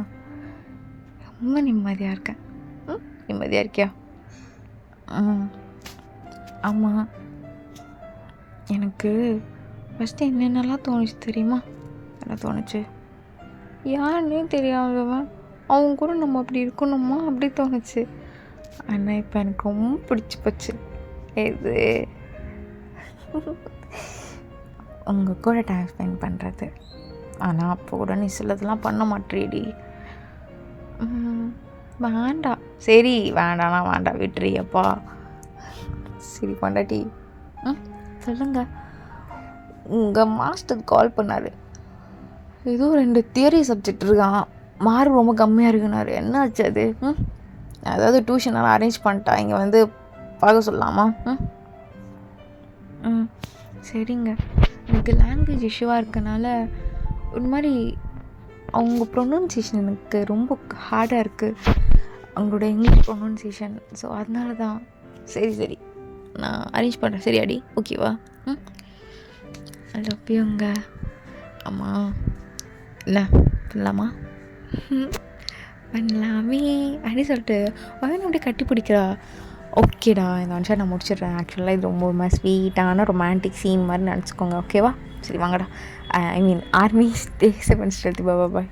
ரொம்ப நிம்மதியாக இருக்கேன். நிம்மதியாக இருக்கியா? ஆமாம், எனக்கு ஃபஸ்ட்டு என்னென்னலாம் தோணுச்சு தெரியுமா? என்ன தோணுச்சு? யாருன்னே தெரியாதவன் அவங்க கூட நம்ம அப்படி இருக்கணுமா அப்படி தோணுச்சு. ஆனால் இப்போ எனக்கு ரொம்ப பிடிச்சி போச்சு. இது உங்கள் கூட டைம் ஸ்பெண்ட் பண்ணுறது. ஆனால் அப்போ கூட நீ சிலதெல்லாம் பண்ண மாட்டேடி. வேண்டாம். சரி வேண்டாம் விட்டுறியப்பா. சரி பொண்டாட்டி, சொல்லுங்க. உங்கள் மாஸ்டர் கால் பண்ணார். ஏதோ 2 தியரி சப்ஜெக்ட் இருக்கான், மார்க் ரொம்ப கம்மியாக இருக்குனாரு. என்ன ஆச்சு அது? அதாவது டியூஷனெல்லாம் அரேஞ்ச் பண்ணிட்டா, இங்கே வந்து பார்க்க சொல்லலாமா? சரிங்க. எனக்கு லாங்குவேஜ் இஷ்யூவாக இருக்கனால ஒரு மாதிரி அவங்க ப்ரொனன்சியேஷன் எனக்கு ரொம்ப ஹார்டாக இருக்குது, அவங்களோட இங்கிலீஷ் ப்ரொனன்சியேஷன். ஸோ அதனால தான். சரி நான் அரேஞ்ச் பண்ணுறேன். சரி அடி, ஓகேவா? ஐ லவ் யூங்க. ஆமாம், என்ன பண்ணலாமா? பண்ணலாமே அப்படி சொல்லிட்டு அவன் அப்படியே கட்டி பிடிக்கிறா. ஓகேடா, இந்த நிமிஷம் நான் முடிச்சிடுறேன். ஆக்சுவலாக இது ரொம்ப ஸ்வீட்டான ரொமான்டிக் சீன் மாதிரி நினச்சிக்கோங்க, ஓகேவா? சரி வாங்கடா. ஐ மீன் ஆர்மி ஸ்டே 7 பாய்.